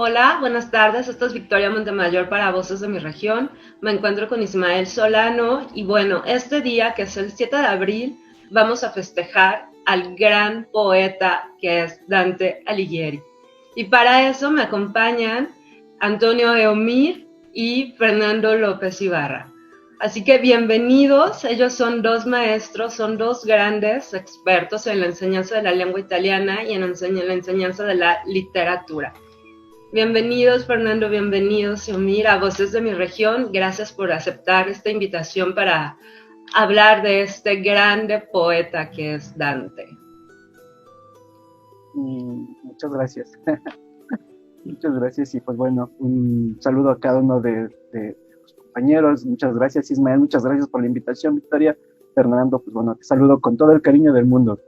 Hola, buenas tardes. Esto es Victoria Montemayor para Voces de mi Región. Me encuentro con Ismael Solano y bueno, este día que es el 7 de abril vamos a festejar al gran poeta que es Dante Alighieri. Y para eso me acompañan Antonio Eomir y Fernando López Ibarra. Así que bienvenidos, ellos son dos maestros, son dos grandes expertos en la enseñanza de la lengua italiana y en la enseñanza de la literatura. Bienvenidos Fernando, bienvenidos Eomir a Voces de mi Región. Gracias por aceptar esta invitación para hablar de este grande poeta que es Dante. Muchas gracias. Muchas gracias y pues bueno, un saludo a cada uno de los compañeros. Muchas gracias Ismael, muchas gracias por la invitación Victoria. Fernando, pues bueno, te saludo con todo el cariño del mundo.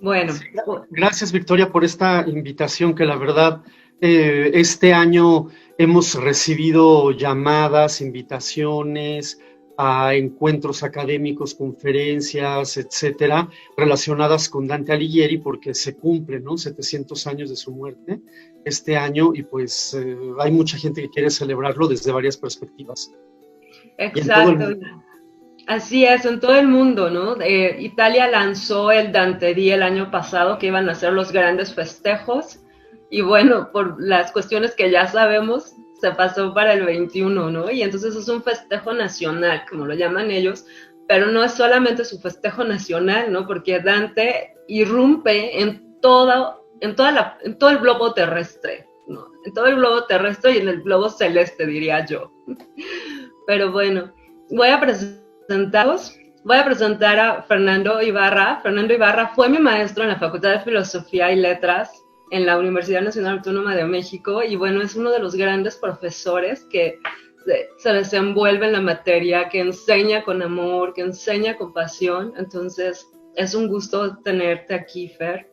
Bueno, sí, gracias Victoria por esta invitación que la verdad este año hemos recibido llamadas, invitaciones a encuentros académicos, conferencias, etcétera, relacionadas con Dante Alighieri porque se cumplen, ¿no? 700 años de su muerte este año y pues hay mucha gente que quiere celebrarlo desde varias perspectivas. Exacto. Así es, en todo el mundo, ¿no? Italia lanzó el Dante Día el año pasado, que iban a ser los grandes festejos, y bueno, por las cuestiones que ya sabemos, se pasó para el 21, ¿no? Y entonces es un festejo nacional, como lo llaman ellos, pero no es solamente su festejo nacional, ¿no? Porque Dante irrumpe en todo el globo terrestre, ¿no? En todo el globo terrestre y en el globo celeste, diría yo. Pero bueno, voy a presentar a Fernando Ibarra. Fernando Ibarra fue mi maestro en la Facultad de Filosofía y Letras en la Universidad Nacional Autónoma de México y bueno, es uno de los grandes profesores que se desenvuelve en la materia, que enseña con amor, que enseña con pasión. Entonces, es un gusto tenerte aquí, Fer.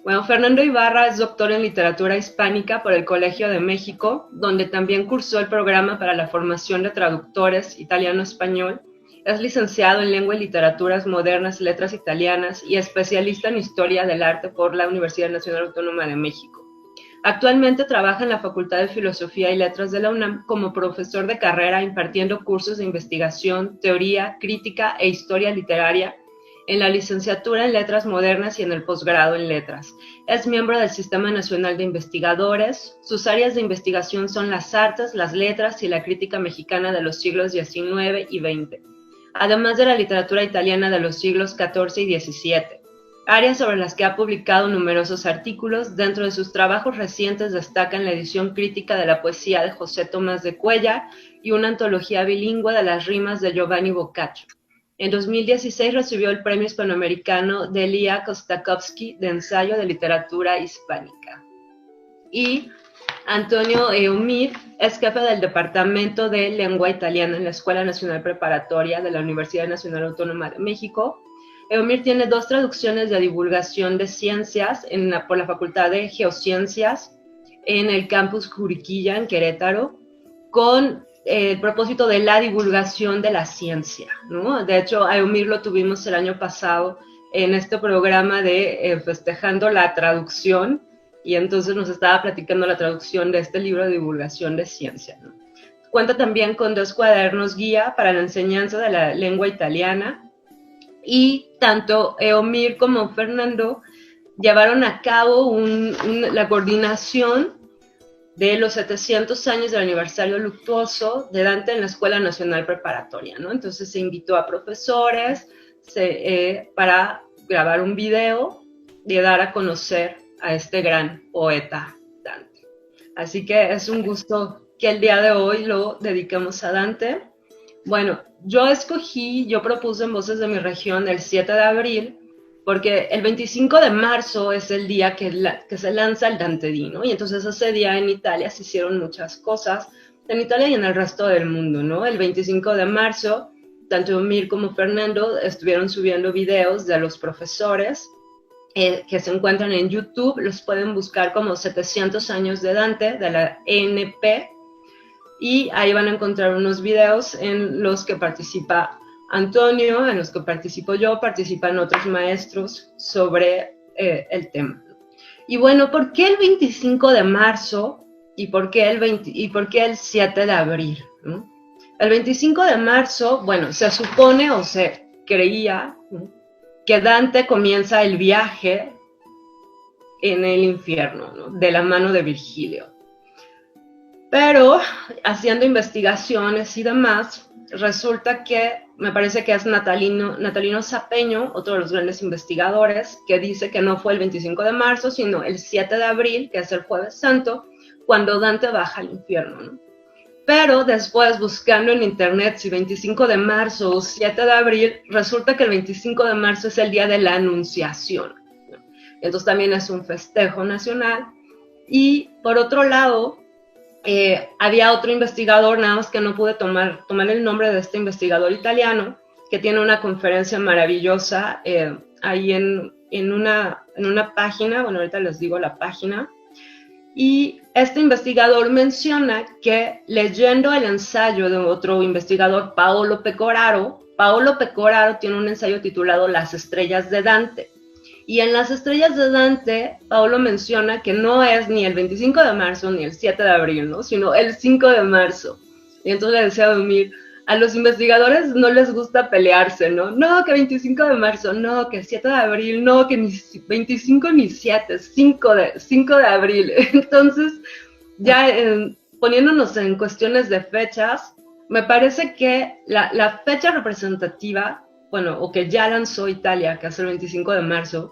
Bueno, Fernando Ibarra es doctor en literatura hispánica por el Colegio de México, donde también cursó el programa para la formación de traductores italiano-español. Es licenciado en Lengua y Literaturas Modernas, Letras Italianas y especialista en Historia del Arte por la Universidad Nacional Autónoma de México. Actualmente trabaja en la Facultad de Filosofía y Letras de la UNAM como profesor de carrera impartiendo cursos de investigación, teoría, crítica e historia literaria en la licenciatura en Letras Modernas y en el posgrado en Letras. Es miembro del Sistema Nacional de Investigadores. Sus áreas de investigación son las artes, las letras y la crítica mexicana de los siglos XIX y XX, además de la literatura italiana de los siglos XIV y XVII, áreas sobre las que ha publicado numerosos artículos. Dentro de sus trabajos recientes destacan la edición crítica de la poesía de José Tomás de Cuéllar y una antología bilingüe de las rimas de Giovanni Boccaccio. En 2016 recibió el Premio Hispanoamericano de Elia Kostakowski de Ensayo de Literatura Hispánica. Y Antonio Eomir es jefe del Departamento de Lengua Italiana en la Escuela Nacional Preparatoria de la Universidad Nacional Autónoma de México. Eomir tiene 2 traducciones de divulgación de ciencias por la Facultad de Geociencias en el campus Juriquilla en Querétaro, con el propósito de la divulgación de la ciencia, ¿no? De hecho, a Eomir lo tuvimos el año pasado en este programa de festejando la traducción, y entonces nos estaba platicando la traducción de este libro de divulgación de ciencia, ¿no? Cuenta también con 2 cuadernos guía para la enseñanza de la lengua italiana, y tanto Eomir como Fernando llevaron a cabo la coordinación de los 700 años del aniversario luctuoso de Dante en la Escuela Nacional Preparatoria, ¿no? Entonces se invitó a profesores para grabar un video y dar a conocer a este gran poeta Dante. Así que es un gusto que el día de hoy lo dediquemos a Dante. Bueno, yo propuse en Voces de mi Región el 7 de abril, porque el 25 de marzo es el día que se lanza el Dante Dí, ¿no? Y entonces ese día en Italia se hicieron muchas cosas, en Italia y en el resto del mundo, ¿no? El 25 de marzo, tanto Mir como Fernando estuvieron subiendo videos de los profesores que se encuentran en YouTube. Los pueden buscar como 700 años de Dante, de la ENP, y ahí van a encontrar unos videos en los que participa Antonio, en los que participo yo, participan otros maestros sobre el tema. Y bueno, ¿por qué el 25 de marzo ¿Y por qué el 7 de abril? ¿No? El 25 de marzo, bueno, se supone o se creía, ¿no?, que Dante comienza el viaje en el infierno, ¿no?, de la mano de Virgilio. Pero haciendo investigaciones y demás, resulta que, me parece que es Natalino Sapeño, otro de los grandes investigadores, que dice que no fue el 25 de marzo, sino el 7 de abril, que es el Jueves Santo, cuando Dante baja al infierno, ¿no? Pero después, buscando en internet si 25 de marzo o 7 de abril, resulta que el 25 de marzo es el día de la Anunciación, ¿no? Entonces también es un festejo nacional. Y por otro lado, había otro investigador, nada más que no pude tomar el nombre de este investigador italiano, que tiene una conferencia maravillosa ahí en una página, bueno, ahorita les digo la página. Y este investigador menciona que, leyendo el ensayo de otro investigador, Paolo Pecoraro tiene un ensayo titulado Las estrellas de Dante. Y en Las estrellas de Dante, Paolo menciona que no es ni el 25 de marzo ni el 7 de abril, ¿no?, sino el 5 de marzo. Y entonces le decía a Dumir, a los investigadores no les gusta pelearse, ¿no? No, que 25 de marzo, no, que 7 de abril, no, que ni 25 ni 7, 5 de abril. Entonces, ya poniéndonos en cuestiones de fechas, me parece que la fecha representativa, bueno, o que ya lanzó Italia, que es el 25 de marzo,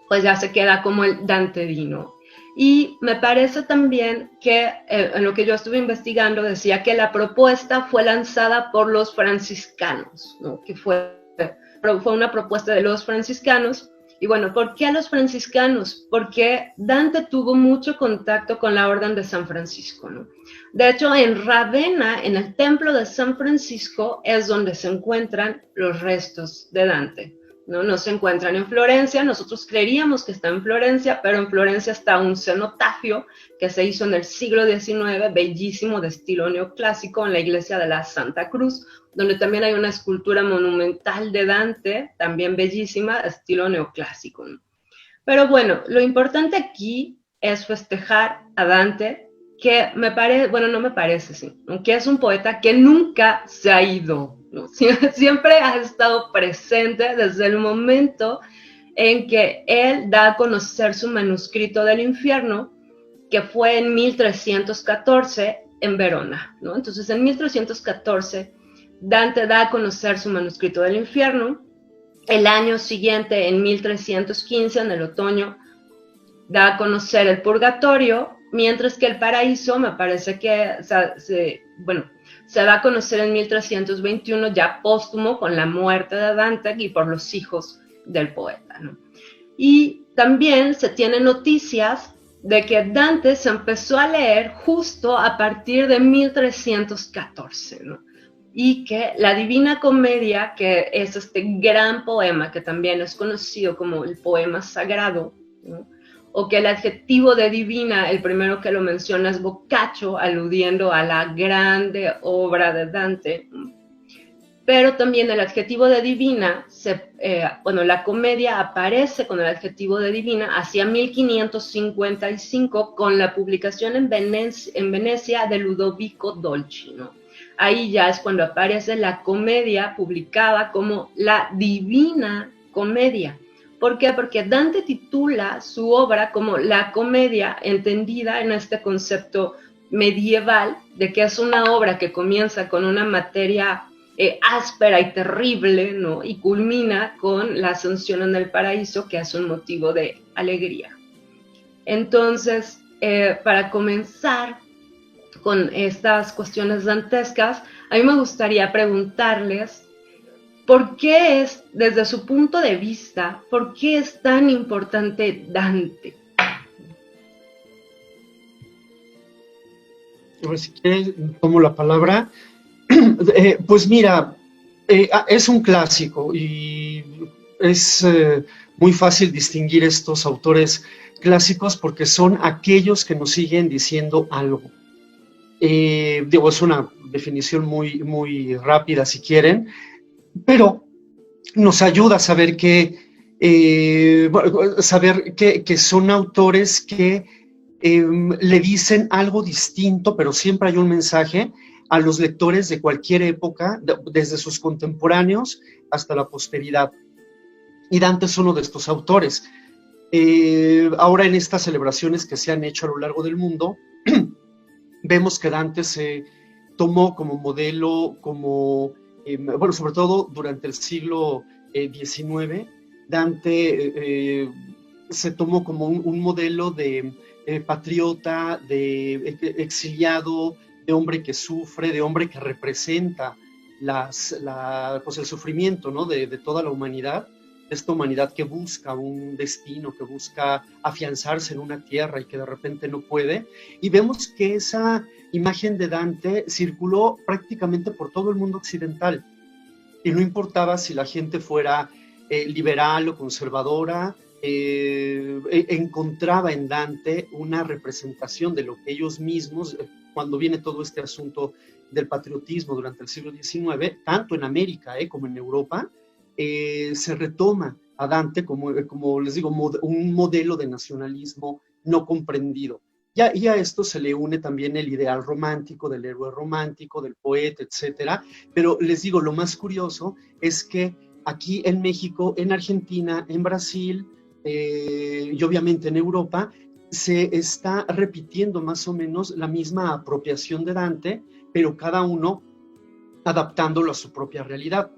pues ya se queda como el dantedino. Y me parece también que en lo que yo estuve investigando decía que la propuesta fue lanzada por los franciscanos, ¿no?, que fue una propuesta de los franciscanos. Y bueno, ¿por qué los franciscanos? Porque Dante tuvo mucho contacto con la Orden de San Francisco, ¿no? De hecho, en Ravenna, en el templo de San Francisco, es donde se encuentran los restos de Dante, ¿no? No se encuentran en Florencia. Nosotros creeríamos que está en Florencia, pero en Florencia está un cenotafio que se hizo en el siglo XIX, bellísimo, de estilo neoclásico, en la iglesia de la Santa Cruz, donde también hay una escultura monumental de Dante, también bellísima, estilo neoclásico, ¿no? Pero bueno, lo importante aquí es festejar a Dante, que no me parece, sí, que es un poeta que nunca se ha ido, ¿no? Siempre ha estado presente desde el momento en que él da a conocer su manuscrito del infierno, que fue en 1314 en Verona, ¿no? Entonces, en 1314, Dante da a conocer su manuscrito del infierno. El año siguiente, en 1315, en el otoño, da a conocer el purgatorio, mientras que el paraíso me parece que se da a conocer en 1321, ya póstumo, con la muerte de Dante y por los hijos del poeta, ¿no? Y también se tienen noticias de que Dante se empezó a leer justo a partir de 1314, ¿no? Y que la Divina Comedia, que es este gran poema que también es conocido como el poema sagrado, ¿no?, o que el adjetivo de divina, el primero que lo menciona es Boccaccio, aludiendo a la grande obra de Dante, pero también el adjetivo de divina, la comedia aparece con el adjetivo de divina hacia 1555 con la publicación en Venecia de Ludovico Dolci, ¿no? Ahí ya es cuando aparece la comedia publicada como la Divina Comedia. ¿Por qué? Porque Dante titula su obra como la comedia, entendida en este concepto medieval de que es una obra que comienza con una materia áspera y terrible, ¿no?, y culmina con la ascensión en el paraíso, que es un motivo de alegría. Entonces, para comenzar con estas cuestiones dantescas, a mí me gustaría preguntarles, ¿por qué es, desde su punto de vista, por qué es tan importante Dante? Pues si quieres, tomo la palabra. Pues mira, es un clásico y es muy fácil distinguir estos autores clásicos porque son aquellos que nos siguen diciendo algo. Es una definición muy rápida si quieren, pero nos ayuda a saber que son autores que le dicen algo distinto, pero siempre hay un mensaje a los lectores de cualquier época, desde sus contemporáneos hasta la posteridad. Y Dante es uno de estos autores. Ahora en estas celebraciones que se han hecho a lo largo del mundo, vemos que Dante se tomó como modelo, bueno, sobre todo durante el siglo XIX, Dante se tomó como un modelo de patriota, de exiliado, de hombre que sufre, de hombre que representa pues el sufrimiento, ¿no? de toda la humanidad, esta humanidad que busca un destino, que busca afianzarse en una tierra y que de repente no puede. Y vemos que esa imagen de Dante circuló prácticamente por todo el mundo occidental. Y no importaba si la gente fuera liberal o conservadora, encontraba en Dante una representación de lo que ellos mismos, cuando viene todo este asunto del patriotismo durante el siglo XIX, tanto en América como en Europa, se retoma a Dante como les digo, un modelo de nacionalismo no comprendido. Y a esto se le une también el ideal romántico, del héroe romántico, del poeta, etcétera. Pero les digo, lo más curioso es que aquí en México, en Argentina, en Brasil y obviamente en Europa, se está repitiendo más o menos la misma apropiación de Dante, pero cada uno adaptándolo a su propia realidad.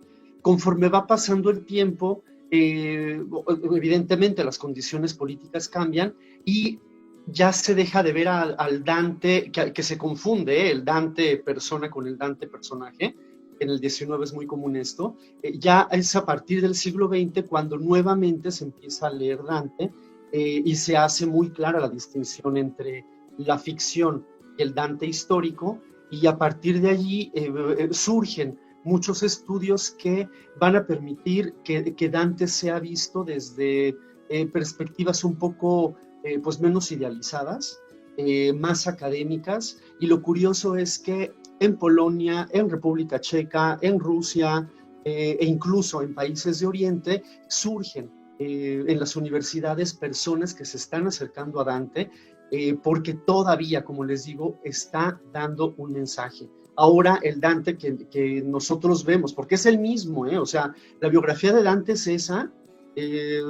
Conforme va pasando el tiempo, evidentemente las condiciones políticas cambian y ya se deja de ver al Dante, que se confunde, el Dante persona con el Dante personaje. En el XIX es muy común esto. Ya es a partir del siglo XX cuando nuevamente se empieza a leer Dante y se hace muy clara la distinción entre la ficción y el Dante histórico, y a partir de allí surgen muchos estudios que van a permitir que Dante sea visto desde perspectivas un poco pues menos idealizadas, más académicas. Y lo curioso es que en Polonia, en República Checa, en Rusia e incluso en países de Oriente surgen en las universidades personas que se están acercando a Dante porque todavía, como les digo, está dando un mensaje. Ahora el Dante que nosotros vemos, porque es el mismo, o sea, la biografía de Dante es esa.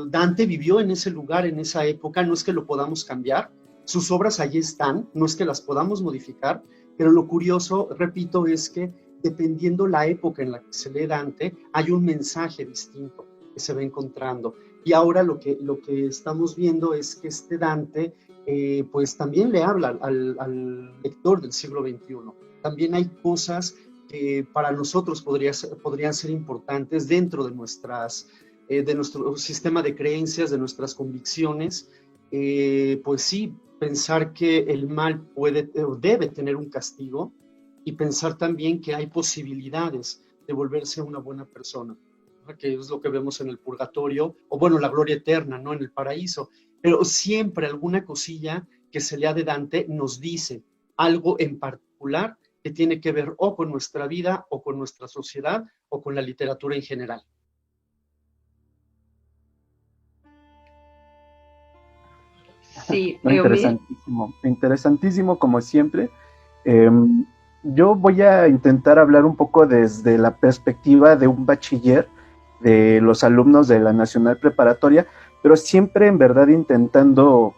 Dante vivió en ese lugar, en esa época, no es que lo podamos cambiar, sus obras allí están, no es que las podamos modificar, pero lo curioso, repito, es que dependiendo la época en la que se lee Dante, hay un mensaje distinto que se va encontrando. Y ahora lo que estamos viendo es que este Dante, pues también le habla al lector del siglo XXI. También hay cosas que para nosotros podrían ser importantes dentro de nuestro sistema de creencias, de nuestras convicciones. Pues sí, pensar que el mal puede o debe tener un castigo, y pensar también que hay posibilidades de volverse una buena persona, ¿no? Que es lo que vemos en el purgatorio, o bueno, la gloria eterna, ¿no? En el paraíso. Pero siempre alguna cosilla que se lea de Dante nos dice algo en particular que tiene que ver o con nuestra vida, o con nuestra sociedad, o con la literatura en general. Sí, interesantísimo como siempre. Yo voy a intentar hablar un poco desde la perspectiva de un bachiller, de los alumnos de la Nacional Preparatoria, pero siempre en verdad intentando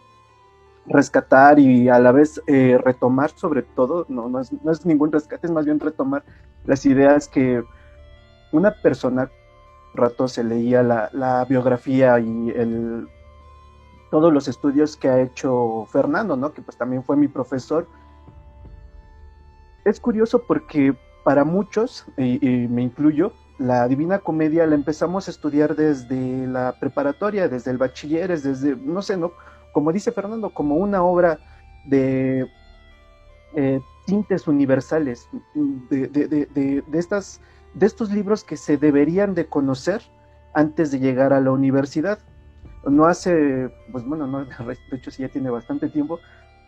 rescatar y a la vez retomar, sobre todo, no es ningún rescate, es más bien retomar las ideas que una persona rato se leía la biografía y todos los estudios que ha hecho Fernando, ¿no? Que pues también fue mi profesor. Es curioso porque para muchos, y me incluyo, la Divina Comedia la empezamos a estudiar desde la preparatoria, desde el bachilleres, desde, no sé, ¿no? Como dice Fernando, como una obra de tintes universales, de estos libros que se deberían de conocer antes de llegar a la universidad. No hace, pues bueno, no, de hecho sí ya tiene bastante tiempo,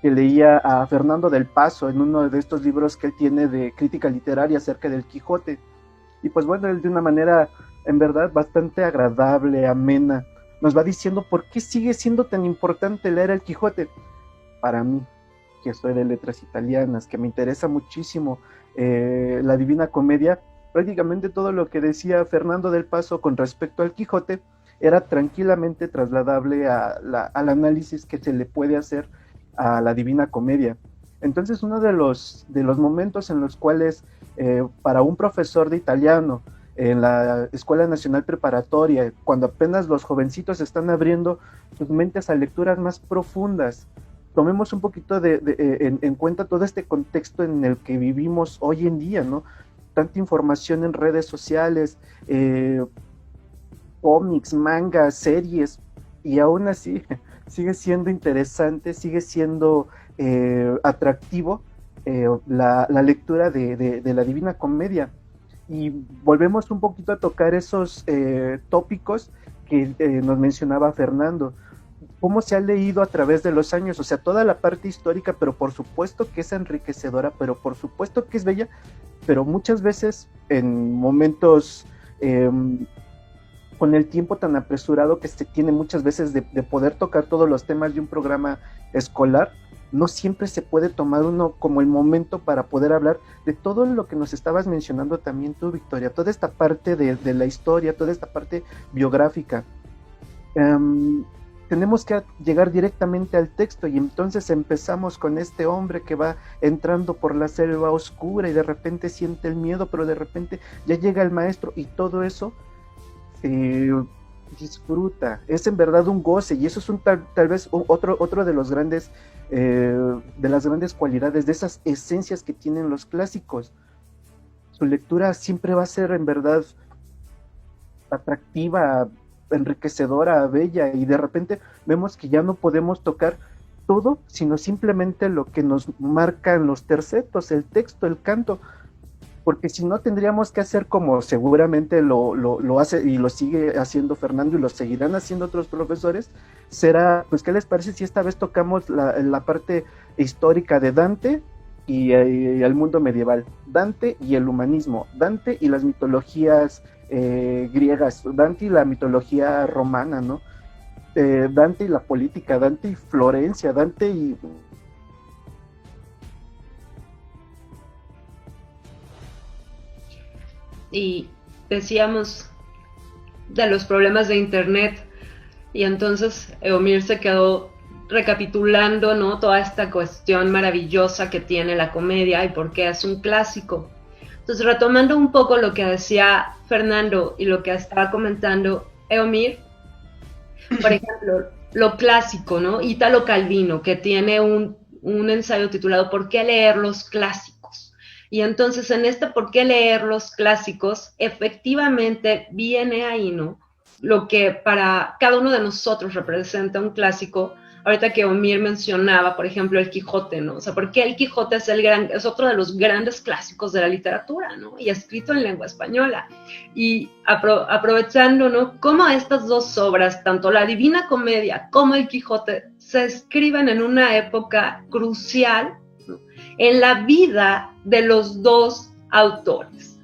que leía a Fernando del Paso en uno de estos libros que él tiene de crítica literaria acerca del Quijote. Y pues bueno, él de una manera en verdad bastante agradable, amena, nos va diciendo por qué sigue siendo tan importante leer el Quijote. para mí, que soy de letras italianas, que me interesa muchísimo la Divina Comedia, prácticamente todo lo que decía Fernando del Paso con respecto al Quijote era tranquilamente trasladable al análisis que se le puede hacer a la Divina Comedia. Entonces, uno de los momentos en los cuales para un profesor de italiano en la Escuela Nacional Preparatoria, cuando apenas los jovencitos están abriendo sus mentes a lecturas más profundas, tomemos un poquito en cuenta todo este contexto en el que vivimos hoy en día, ¿no? Tanta información en redes sociales, cómics, mangas, series, y aún así sigue siendo interesante, sigue siendo atractivo la lectura de la Divina Comedia. Y volvemos un poquito a tocar esos tópicos que nos mencionaba Fernando. Cómo se ha leído a través de los años, o sea, toda la parte histórica, pero por supuesto que es enriquecedora, pero por supuesto que es bella, pero muchas veces en momentos con el tiempo tan apresurado que se tiene muchas veces de poder tocar todos los temas de un programa escolar, no siempre se puede tomar uno como el momento para poder hablar de todo lo que nos estabas mencionando también tú, Victoria, toda esta parte de la historia, toda esta parte biográfica. Tenemos que llegar directamente al texto, y entonces empezamos con este hombre que va entrando por la selva oscura y de repente siente el miedo, pero de repente ya llega el maestro y todo eso disfruta, es en verdad un goce, y eso es tal vez otro de los grandes de las grandes cualidades, de esas esencias que tienen los clásicos. Su lectura siempre va a ser en verdad atractiva, enriquecedora, bella, y de repente vemos que ya no podemos tocar todo, sino simplemente lo que nos marcan los tercetos, el texto, el canto, porque si no tendríamos que hacer como seguramente lo hace y lo sigue haciendo Fernando y lo seguirán haciendo otros profesores. Será, pues, ¿qué les parece si esta vez tocamos la parte histórica de Dante y el mundo medieval? Dante y el humanismo, Dante y las mitologías griegas, Dante y la mitología romana, ¿no? Dante y la política, Dante y Florencia, Dante y... Y decíamos de los problemas de internet, y entonces Eomir se quedó recapitulando, ¿no?, toda esta cuestión maravillosa que tiene la comedia y por qué es un clásico. Entonces, retomando un poco lo que decía Fernando y lo que estaba comentando Eomir, por ejemplo, lo clásico, ¿no? Italo Calvino, que tiene un ensayo titulado ¿Por qué leer los clásicos? Y entonces en este ¿por qué leer los clásicos? Efectivamente viene ahí, ¿no?, lo que para cada uno de nosotros representa un clásico. Ahorita que Omir mencionaba, por ejemplo, el Quijote, ¿no? O sea, ¿por qué el Quijote es otro de los grandes clásicos de la literatura, ¿no? Y escrito en lengua española. Y aprovechando, ¿no?, cómo estas dos obras, tanto la Divina Comedia como el Quijote, se escriben en una época crucial, ¿no?, en la vida de los dos autores.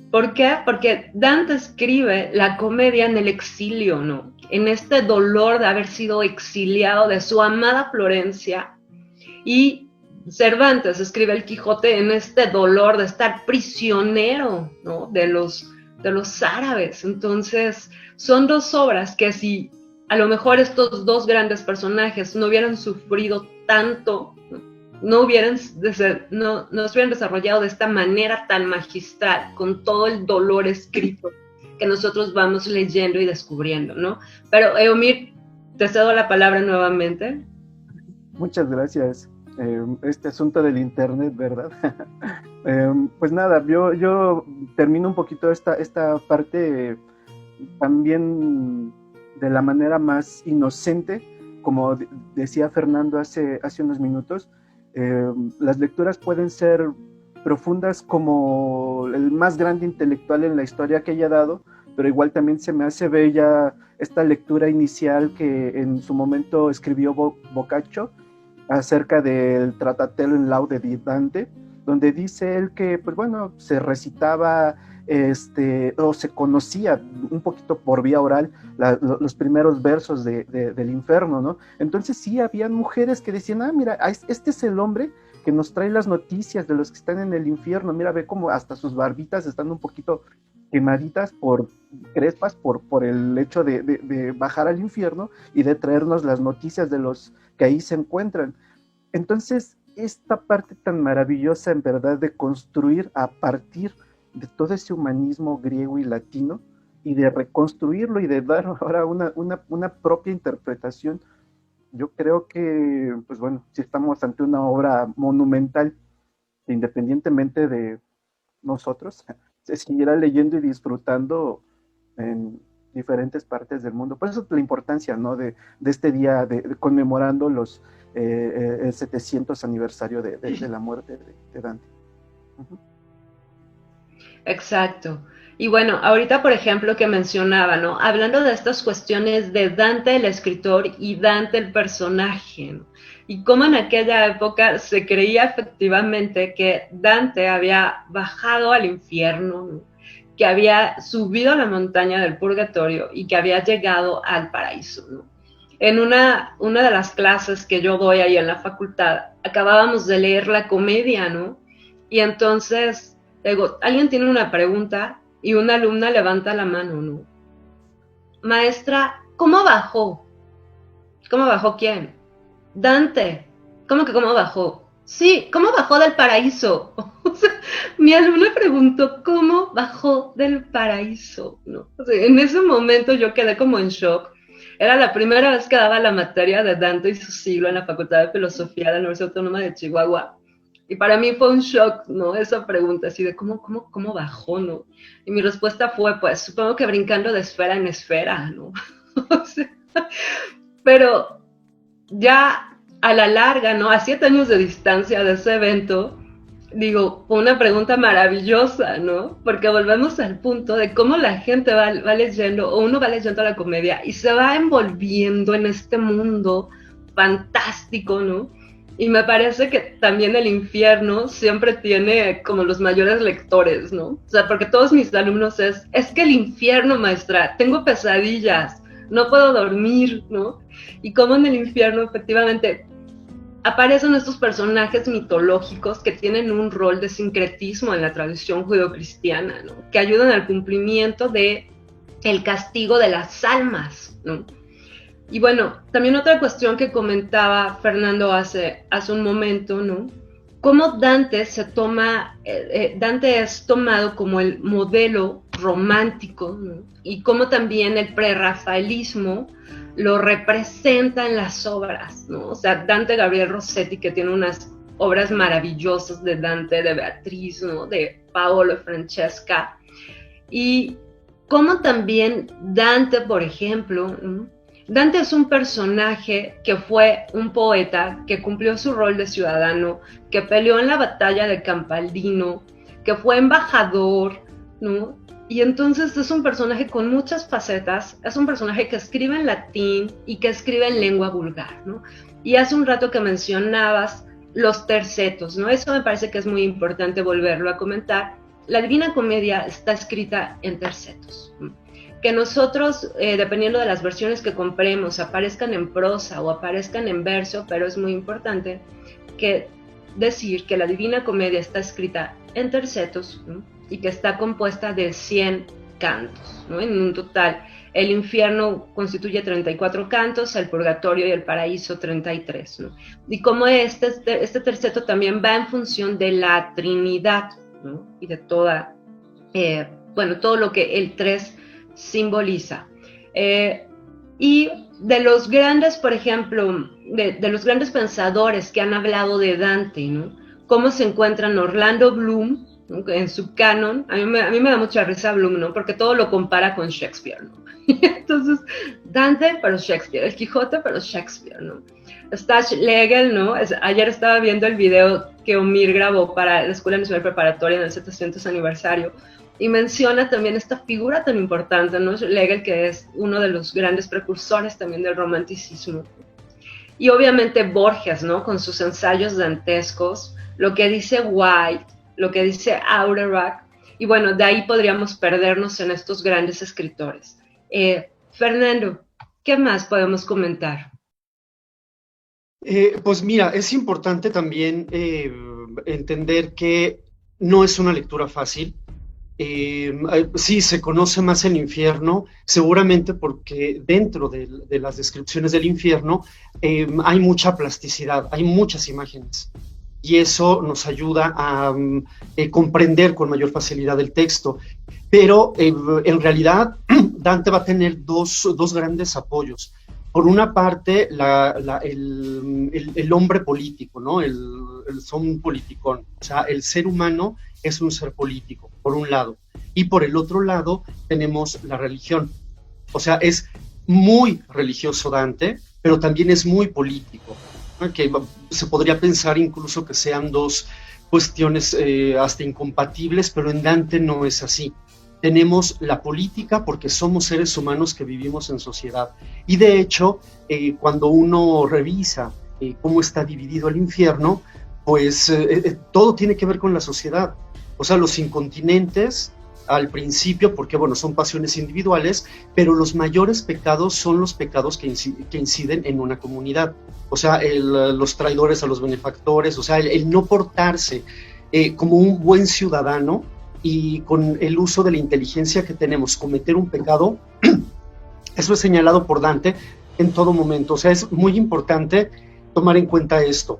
¿Por qué? Porque Dante escribe la comedia en el exilio, ¿no?, en este dolor de haber sido exiliado de su amada Florencia, y Cervantes escribe el Quijote en este dolor de estar prisionero, ¿no?, de los árabes. Entonces, son dos obras que si a lo mejor estos dos grandes personajes no hubieran sufrido tanto, no se hubieran desarrollado de esta manera tan magistral, con todo el dolor escrito que nosotros vamos leyendo y descubriendo, ¿no? Pero, Eomir, te cedo la palabra nuevamente. Muchas gracias. Este asunto del internet, ¿verdad? Pues nada, yo termino un poquito esta parte también de la manera más inocente, como decía Fernando hace unos minutos. Las lecturas pueden ser profundas como el más grande intelectual en la historia que haya dado, pero igual también se me hace bella esta lectura inicial que en su momento escribió Boccaccio acerca del Tratatello in laude di Dante, donde dice él que, pues bueno, se recitaba o se conocía un poquito por vía oral los primeros versos del infierno, ¿no? Entonces sí, habían mujeres que decían, mira, este es el hombre que nos trae las noticias de los que están en el infierno, mira, ve cómo hasta sus barbitas están un poquito quemaditas crespas por el hecho de bajar al infierno y de traernos las noticias de los que ahí se encuentran. Entonces, esta parte tan maravillosa, en verdad, de construir a partir de todo ese humanismo griego y latino, y de reconstruirlo y de dar ahora una propia interpretación, yo creo que, pues bueno, si estamos ante una obra monumental, independientemente de nosotros, se seguirá leyendo y disfrutando en diferentes partes del mundo. Por eso es la importancia, ¿no?, de este día conmemorando el 700 aniversario de la muerte de Dante. Uh-huh. Exacto. Y bueno, ahorita, por ejemplo, que mencionaba, ¿no?, hablando de estas cuestiones de Dante el escritor y Dante el personaje, ¿no?, y cómo en aquella época se creía efectivamente que Dante había bajado al infierno, ¿no?, que había subido a la montaña del purgatorio y que había llegado al paraíso, ¿no? En una de las clases que yo doy ahí en la facultad, acabábamos de leer la comedia, ¿no? Y entonces, digo, alguien tiene una pregunta y una alumna levanta la mano, ¿no? Maestra, ¿cómo bajó? ¿Cómo bajó quién? Dante. ¿Cómo que cómo bajó? Sí, ¿cómo bajó del paraíso? O sea, mi alumna preguntó cómo bajó del paraíso, ¿no? O sea, en ese momento yo quedé como en shock. Era la primera vez que daba la materia de Dante y su siglo en la Facultad de Filosofía de la Universidad Autónoma de Chihuahua. Y para mí fue un shock, ¿no? Esa pregunta así de cómo bajó, ¿no? Y mi respuesta fue, pues, supongo que brincando de esfera en esfera, ¿no? O sea, pero ya a la larga, ¿no?, a 7 años de distancia de ese evento, digo, fue una pregunta maravillosa, ¿no? Porque volvemos al punto de cómo la gente va leyendo, o uno va leyendo la comedia y se va envolviendo en este mundo fantástico, ¿no? Y me parece que también el infierno siempre tiene como los mayores lectores, ¿no? O sea, porque todos mis alumnos es que el infierno, maestra, tengo pesadillas, no puedo dormir, ¿no? Y como en el infierno efectivamente aparecen estos personajes mitológicos que tienen un rol de sincretismo en la tradición judeocristiana, ¿no?, que ayudan al cumplimiento de el castigo de las almas, ¿no? Y bueno, también otra cuestión que comentaba Fernando hace un momento, ¿no?, cómo Dante Dante es tomado como el modelo romántico, ¿no?, y cómo también el prerrafaelismo lo representa en las obras, ¿no? O sea, Dante Gabriel Rossetti, que tiene unas obras maravillosas de Dante, de Beatriz, ¿no?, de Paolo Francesca, y cómo también Dante, por ejemplo, ¿no?, Dante es un personaje que fue un poeta, que cumplió su rol de ciudadano, que peleó en la batalla de Campaldino, que fue embajador, ¿no? Y entonces es un personaje con muchas facetas, es un personaje que escribe en latín y que escribe en lengua vulgar, ¿no? Y hace un rato que mencionabas los tercetos, ¿no? Eso me parece que es muy importante volverlo a comentar. La Divina Comedia está escrita en tercetos, ¿no? Que nosotros, dependiendo de las versiones que compremos, aparezcan en prosa o aparezcan en verso, pero es muy importante que decir que la Divina Comedia está escrita en tercetos, ¿no?, y que está compuesta de 100 cantos, ¿no?, en un total. El infierno constituye 34 cantos, el purgatorio y el paraíso 33, ¿no? Y como este terceto también va en función de la Trinidad, ¿no?, y de toda, todo lo que el 3 simboliza. Y de los grandes, por ejemplo, de los grandes pensadores que han hablado de Dante, ¿no?, cómo se encuentran Orlando Bloom, ¿no?, en su canon. A mí me da mucha risa Bloom, ¿no?, porque todo lo compara con Shakespeare, ¿no? Entonces, Dante, pero Shakespeare, el Quijote, pero Shakespeare, ¿no? Está Schlegel, ¿no? Ayer estaba viendo el video que Omir grabó para la Escuela Nacional Preparatoria en el 700 aniversario, y menciona también esta figura tan importante, ¿no?, Schlegel, que es uno de los grandes precursores también del romanticismo. Y obviamente Borges, ¿no?, con sus ensayos dantescos, lo que dice White, lo que dice Auerbach, Y bueno, de ahí podríamos perdernos en estos grandes escritores. Fernando, ¿qué más podemos comentar? Pues mira, es importante también entender que no es una lectura fácil. Sí, se conoce más el infierno, seguramente porque dentro de las descripciones del infierno hay mucha plasticidad, hay muchas imágenes. Y eso nos ayuda a comprender con mayor facilidad el texto. Pero en realidad Dante va a tener dos grandes apoyos. Por una parte, el hombre político, ¿no? Son politicón, o sea, el ser humano es un ser político, por un lado. Y por el otro lado tenemos la religión. O sea, es muy religioso Dante, pero también es muy político, ¿no? Que se podría pensar incluso que sean dos cuestiones hasta incompatibles, pero en Dante no es así. Tenemos la política porque somos seres humanos que vivimos en sociedad. Y de hecho, cuando uno revisa cómo está dividido el infierno, pues todo tiene que ver con la sociedad. O sea, los incontinentes al principio, porque bueno, son pasiones individuales, pero los mayores pecados son los pecados que inciden en una comunidad. O sea, los traidores a los benefactores, o sea, el no portarse como un buen ciudadano, y con el uso de la inteligencia que tenemos, cometer un pecado, eso es señalado por Dante en todo momento. O sea, es muy importante tomar en cuenta esto.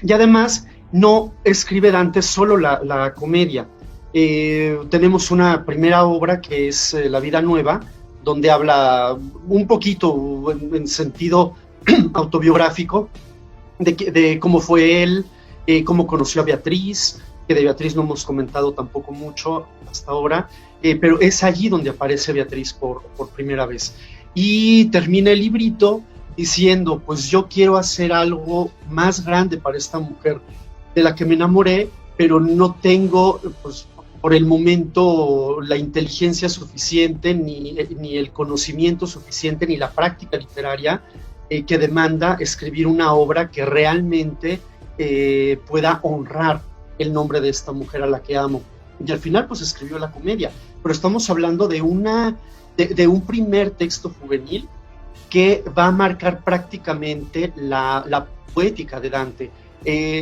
Y además, no escribe Dante solo la comedia. Tenemos una primera obra que es La Vida Nueva, donde habla un poquito en sentido autobiográfico de cómo fue él, cómo conoció a Beatriz, que de Beatriz no hemos comentado tampoco mucho hasta ahora, pero es allí donde aparece Beatriz por primera vez. Y termina el librito diciendo, pues yo quiero hacer algo más grande para esta mujer de la que me enamoré, pero no tengo, pues por el momento, la inteligencia suficiente, ni el conocimiento suficiente, ni la práctica literaria que demanda escribir una obra que realmente pueda honrar el nombre de esta mujer a la que amo. Y al final pues escribió la comedia, pero estamos hablando de un primer texto juvenil que va a marcar prácticamente la poética de Dante.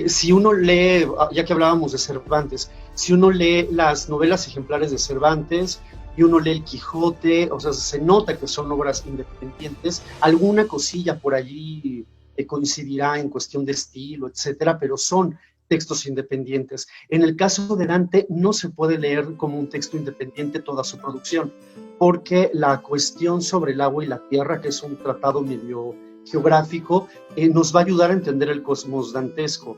Si uno lee, ya que hablábamos de Cervantes, si uno lee las novelas ejemplares de Cervantes y uno lee el Quijote, o sea, se nota que son obras independientes, alguna cosilla por allí coincidirá en cuestión de estilo, etcétera, pero son textos independientes. En el caso de Dante no se puede leer como un texto independiente toda su producción, porque la cuestión sobre el agua y la tierra, que es un tratado medio geográfico, nos va a ayudar a entender el cosmos dantesco.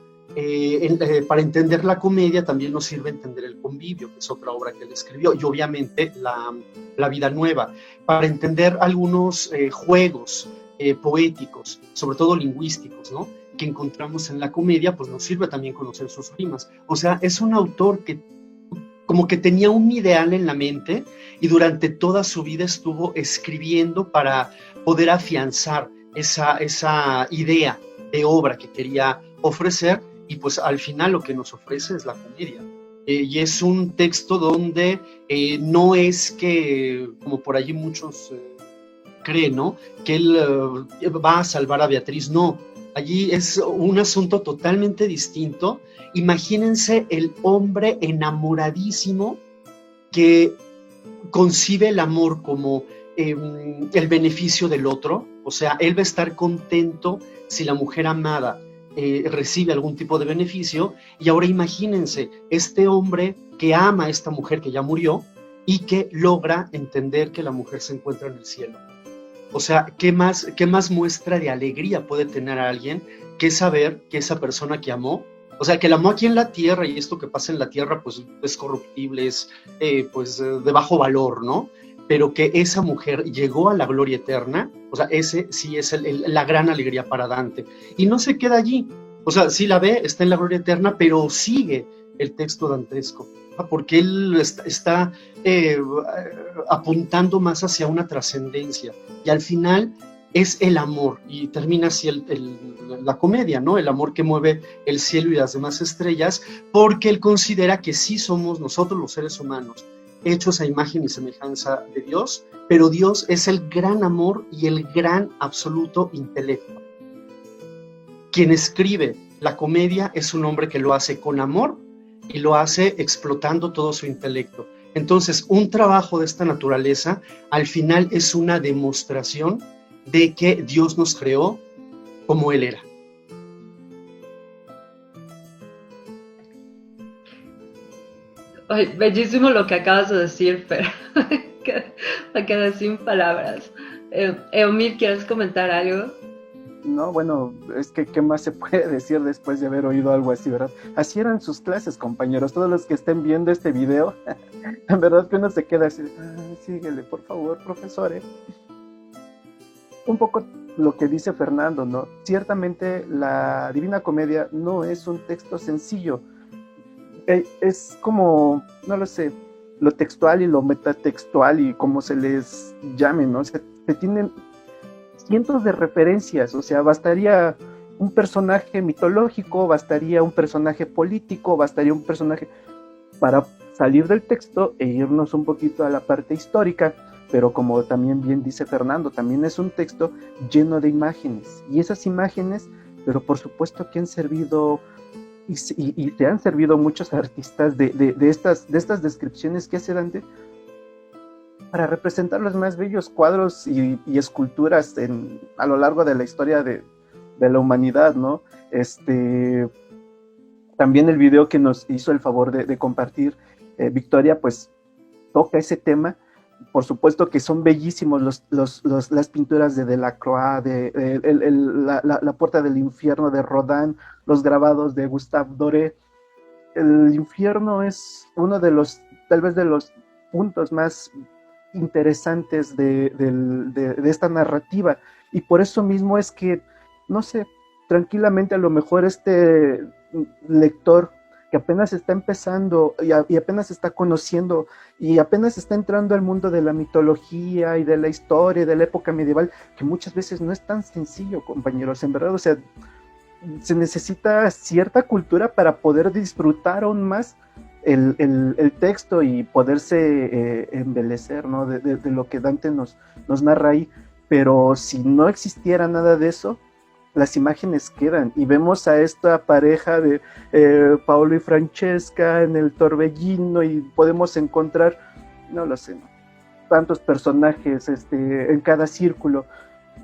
Para entender la comedia también nos sirve entender el Convivio, que es otra obra que él escribió, y obviamente la Vida Nueva, para entender algunos juegos poéticos, sobre todo lingüísticos, ¿no?, que encontramos en la comedia, pues nos sirve también conocer sus rimas. O sea, es un autor que como que tenía un ideal en la mente y durante toda su vida estuvo escribiendo para poder afianzar esa idea de obra que quería ofrecer, y pues al final lo que nos ofrece es la comedia. Y es un texto donde no es que, como por allí muchos creen, ¿no?, que él va a salvar a Beatriz. No, allí es un asunto totalmente distinto. Imagínense el hombre enamoradísimo que concibe el amor como el beneficio del otro. O sea, él va a estar contento si la mujer amada recibe algún tipo de beneficio. Y ahora imagínense este hombre que ama a esta mujer que ya murió y que logra entender que la mujer se encuentra en el cielo. O sea, ¿qué más muestra de alegría puede tener a alguien que saber que esa persona que amó, o sea, que la amó aquí en la tierra, y esto que pasa en la tierra pues es corruptible, es pues de bajo valor, ¿no?, pero que esa mujer llegó a la gloria eterna? O sea, ese sí es la gran alegría para Dante. Y no se queda allí. O sea, sí la ve, está en la gloria eterna, pero sigue el texto dantesco, porque él está apuntando más hacia una trascendencia. Y al final es el amor, y termina así la comedia, ¿no? El amor que mueve el cielo y las demás estrellas, porque él considera que sí somos nosotros los seres humanos, hechos a imagen y semejanza de Dios, pero Dios es el gran amor y el gran absoluto intelecto. Quien escribe la comedia es un hombre que lo hace con amor y lo hace explotando todo su intelecto. Entonces, un trabajo de esta naturaleza, al final es una demostración de que Dios nos creó como Él era. Ay, bellísimo lo que acabas de decir, pero me quedé sin palabras. Eomir, ¿quieres comentar algo? No, bueno, es que ¿qué más se puede decir después de haber oído algo así, verdad? Así eran sus clases, compañeros. Todos los que estén viendo este video, en verdad que uno se queda así, síguele, por favor, profesor. Un poco lo que dice Fernando, ¿no? Ciertamente la Divina Comedia no es un texto sencillo. Es como, no lo sé, lo textual y lo metatextual y como se les llame, ¿no? Se tienen cientos de referencias, o sea, bastaría un personaje mitológico, bastaría un personaje político, bastaría un personaje para salir del texto e irnos un poquito a la parte histórica, pero como también bien dice Fernando, también es un texto lleno de imágenes, y esas imágenes, pero por supuesto que han servido, y te han servido muchos artistas de estas descripciones que hace Dante, para representar los más bellos cuadros y esculturas a lo largo de la historia de la humanidad, ¿no? También el video que nos hizo el favor de compartir Victoria, pues toca ese tema. Por supuesto que son bellísimos las pinturas de Delacroix, la Puerta del Infierno de Rodin, los grabados de Gustave Doré. El infierno es uno de los, tal vez de los puntos más interesantes de esta narrativa, y por eso mismo es que, no sé, tranquilamente a lo mejor este lector que apenas está empezando y apenas está conociendo y apenas está entrando al mundo de la mitología y de la historia de la época medieval, que muchas veces no es tan sencillo, compañeros, en verdad, o sea, se necesita cierta cultura para poder disfrutar aún más el texto y poderse embelecer, ¿no? de lo que Dante nos narra ahí. Pero si no existiera nada de eso, las imágenes quedan, y vemos a esta pareja de Paolo y Francesca en el torbellino, y podemos encontrar, no lo sé, ¿no?, tantos personajes en cada círculo.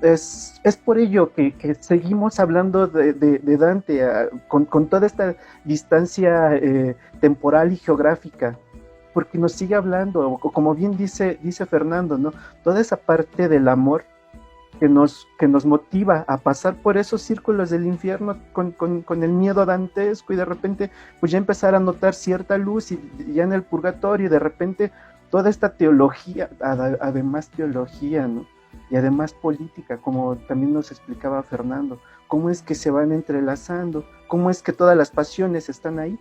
Es por ello que seguimos hablando de Dante con toda esta distancia temporal y geográfica, porque nos sigue hablando, como bien dice Fernando, ¿no?, toda esa parte del amor que nos motiva a pasar por esos círculos del infierno con el miedo dantesco, y de repente pues ya empezar a notar cierta luz y ya en el purgatorio, y de repente toda esta teología, además teología, ¿no?, y además política, como también nos explicaba Fernando, cómo es que se van entrelazando, cómo es que todas las pasiones están ahí.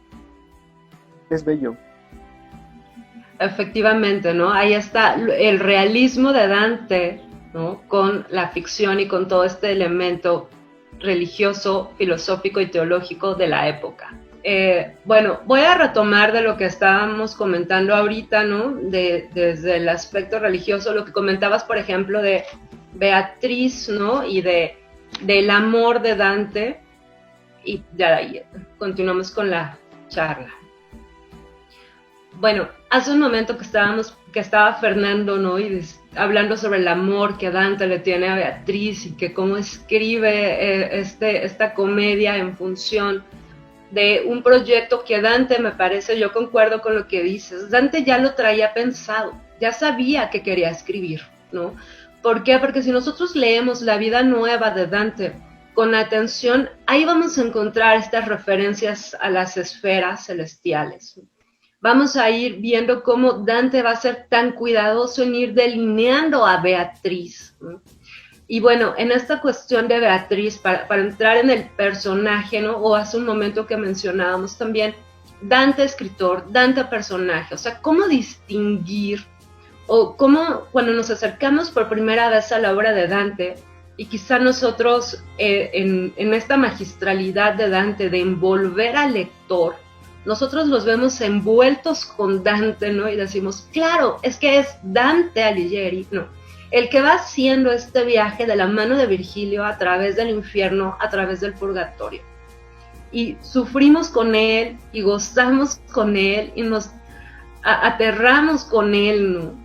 Es bello. Efectivamente, ¿no? Ahí está el realismo de Dante, ¿no?, con la ficción y con todo este elemento religioso, filosófico y teológico de la época. Bueno, voy a retomar de lo que estábamos comentando ahorita, ¿no?, desde el aspecto religioso, lo que comentabas, por ejemplo, de Beatriz, ¿no?, y del amor de Dante, y ya ahí continuamos con la charla. Bueno, hace un momento que estaba Fernando, ¿no?, y hablando sobre el amor que Dante le tiene a Beatriz, y que cómo escribe esta comedia en función de un proyecto que Dante, me parece, yo concuerdo con lo que dices, Dante ya lo traía pensado, ya sabía que quería escribir, ¿no? ¿Por qué? Porque si nosotros leemos la vida nueva de Dante con atención, ahí vamos a encontrar estas referencias a las esferas celestiales. Vamos a ir viendo cómo Dante va a ser tan cuidadoso en ir delineando a Beatriz, ¿no? Y bueno, en esta cuestión de Beatriz, para entrar en el personaje, ¿no?, o hace un momento que mencionábamos también, Dante escritor, Dante personaje, o sea, cómo distinguir, o cómo cuando nos acercamos por primera vez a la obra de Dante, Y quizá nosotros, en esta magistralidad de Dante, de envolver al lector, nosotros los vemos envueltos con Dante, ¿no? Y decimos, claro, es que es Dante Alighieri, no. El que va haciendo este viaje de la mano de Virgilio a través del infierno, a través del purgatorio. Y sufrimos con él, y gozamos con él, y nos aterramos con él, ¿no?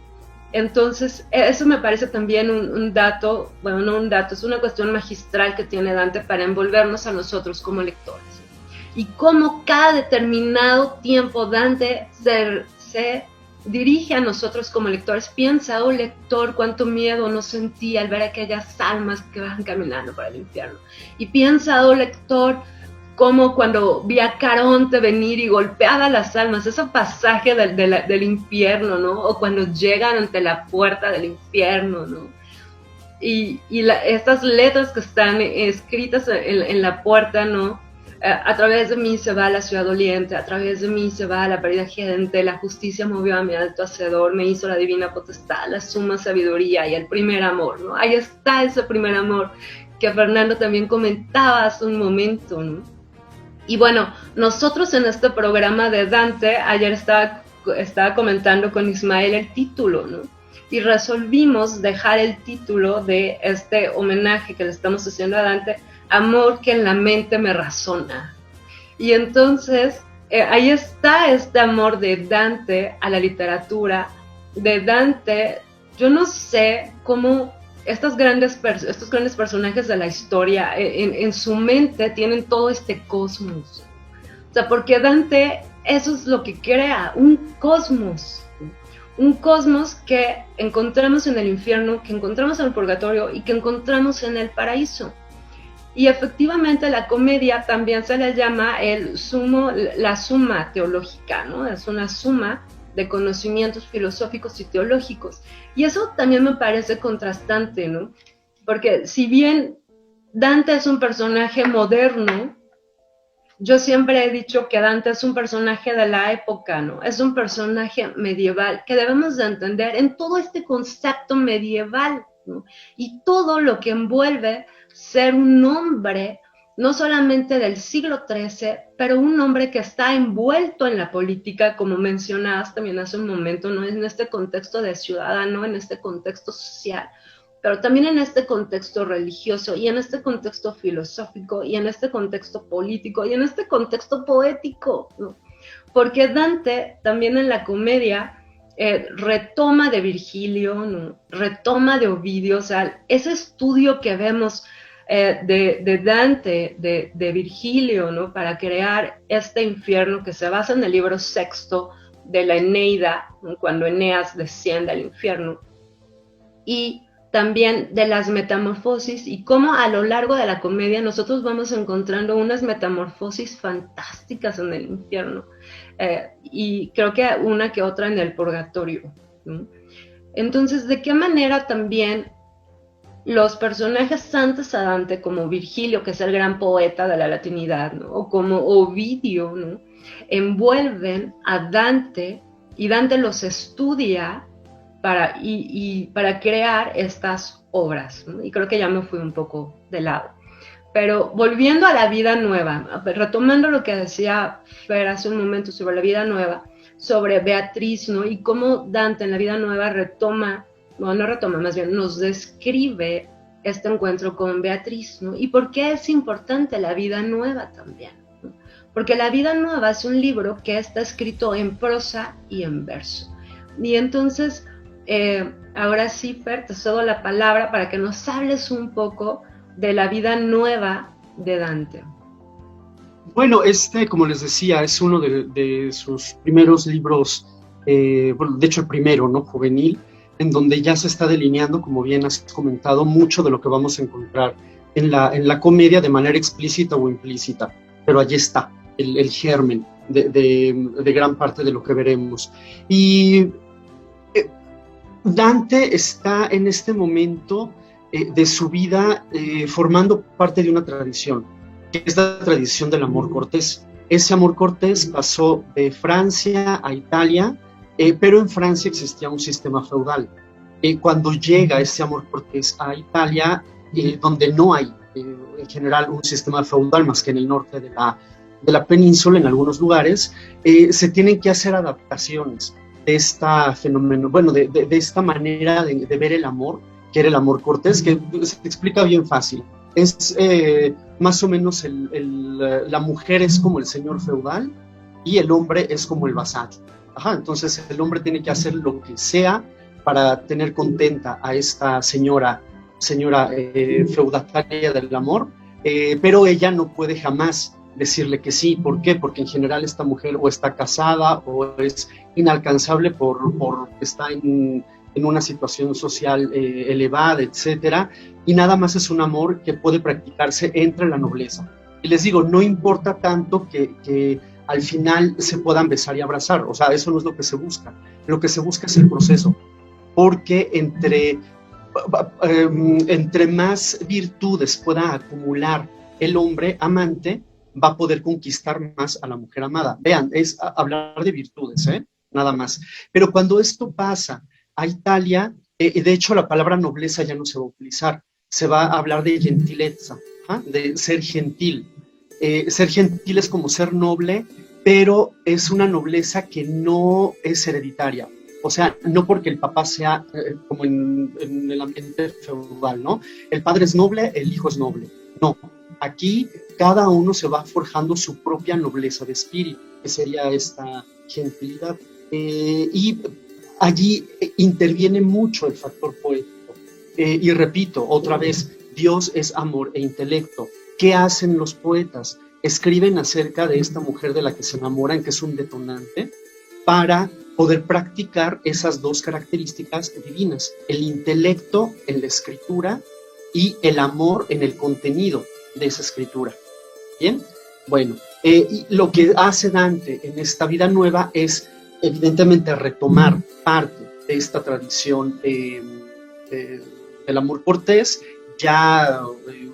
Entonces, eso me parece también un dato, bueno, no un dato, es una cuestión magistral que tiene Dante para envolvernos a nosotros como lectores. Y cómo cada determinado tiempo Dante se dirige a nosotros como lectores. Piensa, oh lector, cuánto miedo no sentí al ver aquellas almas que van caminando para el infierno. Y piensa, oh lector, como cuando vi a Caronte venir y golpeaba las almas, ese pasaje del infierno, ¿no? O cuando llegan ante la puerta del infierno, ¿no? Y estas letras que están escritas en la puerta, ¿no? A través de mí se va la ciudad doliente, a través de mí se va la perdida gente, la justicia movió a mi alto hacedor, me hizo la divina potestad, la suma sabiduría y el primer amor, ¿no? Ahí está ese primer amor que Fernando también comentaba hace un momento, ¿no? Y bueno, nosotros en este programa de Dante, ayer estaba comentando con Ismael el título, ¿no? Y resolvimos dejar el título de este homenaje que le estamos haciendo a Dante, Amor que en la mente me razona. Y entonces, ahí está este amor de Dante a la literatura, de Dante, yo no sé cómo estos grandes personajes de la historia en su mente tienen todo este cosmos. O sea, porque Dante, eso es lo que crea, un cosmos que encontramos en el infierno, que encontramos en el purgatorio y que encontramos en el paraíso. Y efectivamente la comedia también se le llama la suma teológica, ¿no? Es una suma de conocimientos filosóficos y teológicos. Y eso también me parece contrastante, ¿no? Porque si bien Dante es un personaje moderno, yo siempre he dicho que Dante es un personaje de la época, ¿no? Es un personaje medieval que debemos de entender en todo este concepto medieval, ¿no? Y todo lo que envuelve ser un hombre, no solamente del siglo XIII, pero un hombre que está envuelto en la política, como mencionabas también hace un momento, ¿no? En este contexto de ciudadano, en este contexto social, pero también en este contexto religioso, y en este contexto filosófico, y en este contexto político, y en este contexto poético, ¿no? Porque Dante también en la comedia retoma de Virgilio, ¿no? Retoma de Ovidio, o sea, ese estudio que vemos de Dante, de Virgilio, ¿no? Para crear este infierno que se basa en el libro sexto de la Eneida, ¿no? Cuando Eneas desciende al infierno, y también de las metamorfosis y cómo a lo largo de la comedia nosotros vamos encontrando unas metamorfosis fantásticas en el infierno, y creo que una que otra en el purgatorio, ¿no? Entonces, ¿de qué manera también los personajes antes a Dante, como Virgilio, que es el gran poeta de la latinidad, ¿no? O como Ovidio, ¿no? Envuelven a Dante y Dante los estudia para crear estas obras, ¿no? Y creo que ya me fui un poco de lado. Pero volviendo a la vida nueva, retomando lo que decía Fer hace un momento sobre la vida nueva, sobre Beatriz, ¿no? Y cómo Dante en la vida nueva nos describe este encuentro con Beatriz, ¿no? Y por qué es importante la vida nueva también, ¿no? Porque la vida nueva es un libro que está escrito en prosa y en verso. Y entonces, ahora sí, Fer, te cedo la palabra para que nos hables un poco de la vida nueva de Dante. Bueno, como les decía, es uno de sus primeros libros, bueno, de hecho el primero, ¿no? Juvenil, en donde ya se está delineando, como bien has comentado, mucho de lo que vamos a encontrar en la comedia de manera explícita o implícita, pero allí está el germen de gran parte de lo que veremos. Y Dante está en este momento de su vida formando parte de una tradición, que es la tradición del amor cortés. Ese amor cortés pasó de Francia a Italia, pero en Francia existía un sistema feudal. Cuando llega ese amor cortés a Italia, donde no hay en general un sistema feudal más que en el norte de la península, en algunos lugares, se tienen que hacer adaptaciones de esta fenómeno, bueno, de esta manera de ver el amor, que era el amor cortés, que se explica bien fácil. Es más o menos la mujer es como el señor feudal y el hombre es como el vasallo. Ajá, entonces el hombre tiene que hacer lo que sea para tener contenta a esta señora feudataria del amor, pero ella no puede jamás decirle que sí. ¿Por qué? Porque en general esta mujer o está casada o es inalcanzable por está en una situación social elevada, etcétera, y nada más es un amor que puede practicarse entre la nobleza. Y les digo, no importa tanto que al final se puedan besar y abrazar, o sea, eso no es lo que se busca. Lo que se busca es el proceso, porque entre más virtudes pueda acumular el hombre amante, va a poder conquistar más a la mujer amada. Vean, es hablar de virtudes, nada más. Pero cuando esto pasa a Italia, de hecho la palabra nobleza ya no se va a utilizar, se va a hablar de gentilezza, de ser gentil. Ser gentil es como ser noble, pero es una nobleza que no es hereditaria. O sea, no porque el papá sea como en el ambiente feudal, ¿no? El padre es noble, el hijo es noble. No, aquí cada uno se va forjando su propia nobleza de espíritu, que sería esta gentilidad. Y allí interviene mucho el factor poético. Y repito, otra vez, Dios es amor e intelecto. ¿Qué hacen los poetas? Escriben acerca de esta mujer de la que se enamoran, que es un detonante, para poder practicar esas dos características divinas, el intelecto en la escritura y el amor en el contenido de esa escritura. ¿Bien? Bueno, y lo que hace Dante en esta vida nueva es evidentemente retomar parte de esta tradición del amor cortés, ya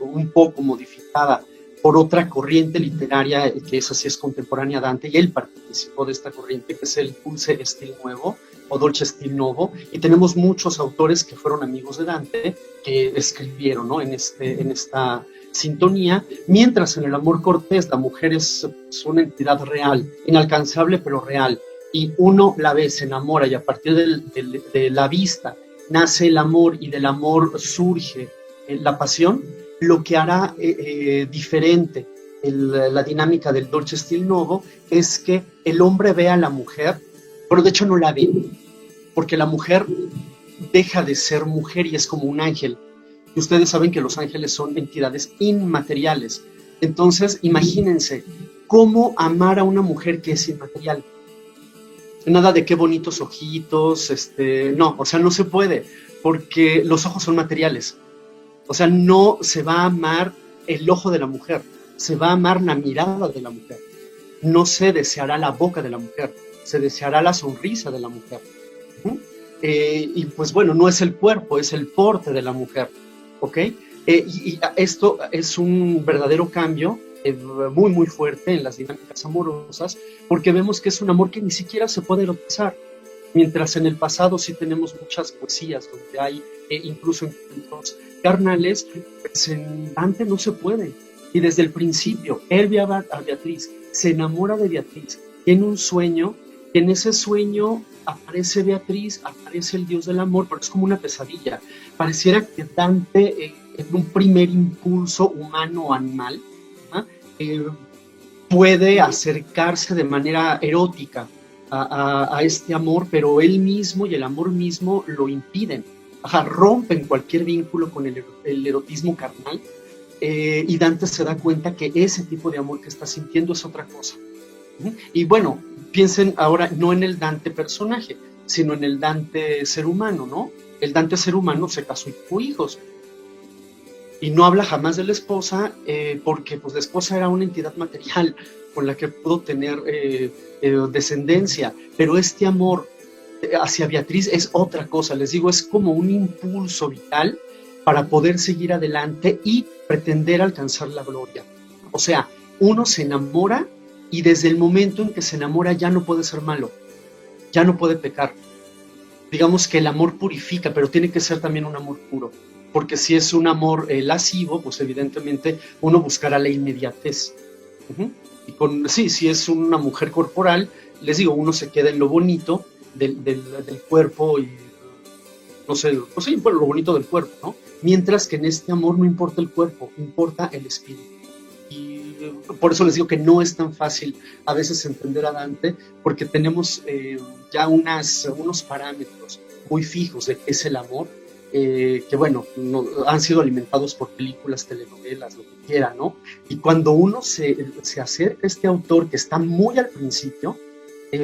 un poco modificada por otra corriente literaria, que esa sí es contemporánea a Dante, y él participó de esta corriente, que es el Dulce Stil Nuevo, o Dolce Stil Novo, y tenemos muchos autores que fueron amigos de Dante, que escribieron, ¿no?, en esta sintonía, mientras en el amor cortés la mujer es una entidad real, inalcanzable pero real, y uno la ve, se enamora, y a partir de la vista nace el amor, y del amor surge la pasión. Lo que hará diferente la dinámica del Dolce Stil Novo es que el hombre ve a la mujer, pero de hecho no la ve, porque la mujer deja de ser mujer y es como un ángel. Y ustedes saben que los ángeles son entidades inmateriales. Entonces, imagínense cómo amar a una mujer que es inmaterial. Nada de qué bonitos ojitos, no, o sea, no se puede, porque los ojos son materiales. O sea, no se va a amar el ojo de la mujer, se va a amar la mirada de la mujer. No se deseará la boca de la mujer, se deseará la sonrisa de la mujer. Y pues bueno, no es el cuerpo, es el porte de la mujer, ¿ok? Y esto es un verdadero cambio muy, muy fuerte en las dinámicas amorosas, porque vemos que es un amor que ni siquiera se puede erotizar. Mientras en el pasado sí tenemos muchas poesías donde hay incluso encuentros carnales, pues en Dante no se puede. Y desde el principio, él ve a Beatriz, se enamora de Beatriz, tiene un sueño, y en ese sueño aparece Beatriz, aparece el dios del amor, pero es como una pesadilla. Pareciera que Dante, en un primer impulso humano o animal, puede acercarse de manera erótica a este amor, pero él mismo y el amor mismo lo impiden. Rompen cualquier vínculo con el erotismo carnal, y Dante se da cuenta que ese tipo de amor que está sintiendo es otra cosa. Y bueno, piensen ahora no en el Dante personaje, sino en el Dante ser humano, ¿no? El Dante ser humano se casó y tuvo hijos, y no habla jamás de la esposa, porque pues la esposa era una entidad material con la que pudo tener descendencia, pero este amor hacia Beatriz es otra cosa. Les digo, es como un impulso vital para poder seguir adelante y pretender alcanzar la gloria. O sea, uno se enamora, y desde el momento en que se enamora ya no puede ser malo, ya no puede pecar. Digamos que el amor purifica, pero tiene que ser también un amor puro. porque si es un amor lascivo, pues evidentemente uno buscará la inmediatez. Y si es una mujer corporal, les digo, uno se queda en lo bonito del cuerpo y, no sé, pues sí, bueno, lo bonito del cuerpo, ¿no? Mientras que en este amor no importa el cuerpo, importa el espíritu. Y por eso les digo que no es tan fácil a veces entender a Dante, porque tenemos ya unos parámetros muy fijos de qué es el amor, que bueno, han sido alimentados por películas, telenovelas, lo que quiera, ¿no? Y cuando uno se acerca a este autor que está muy al principio,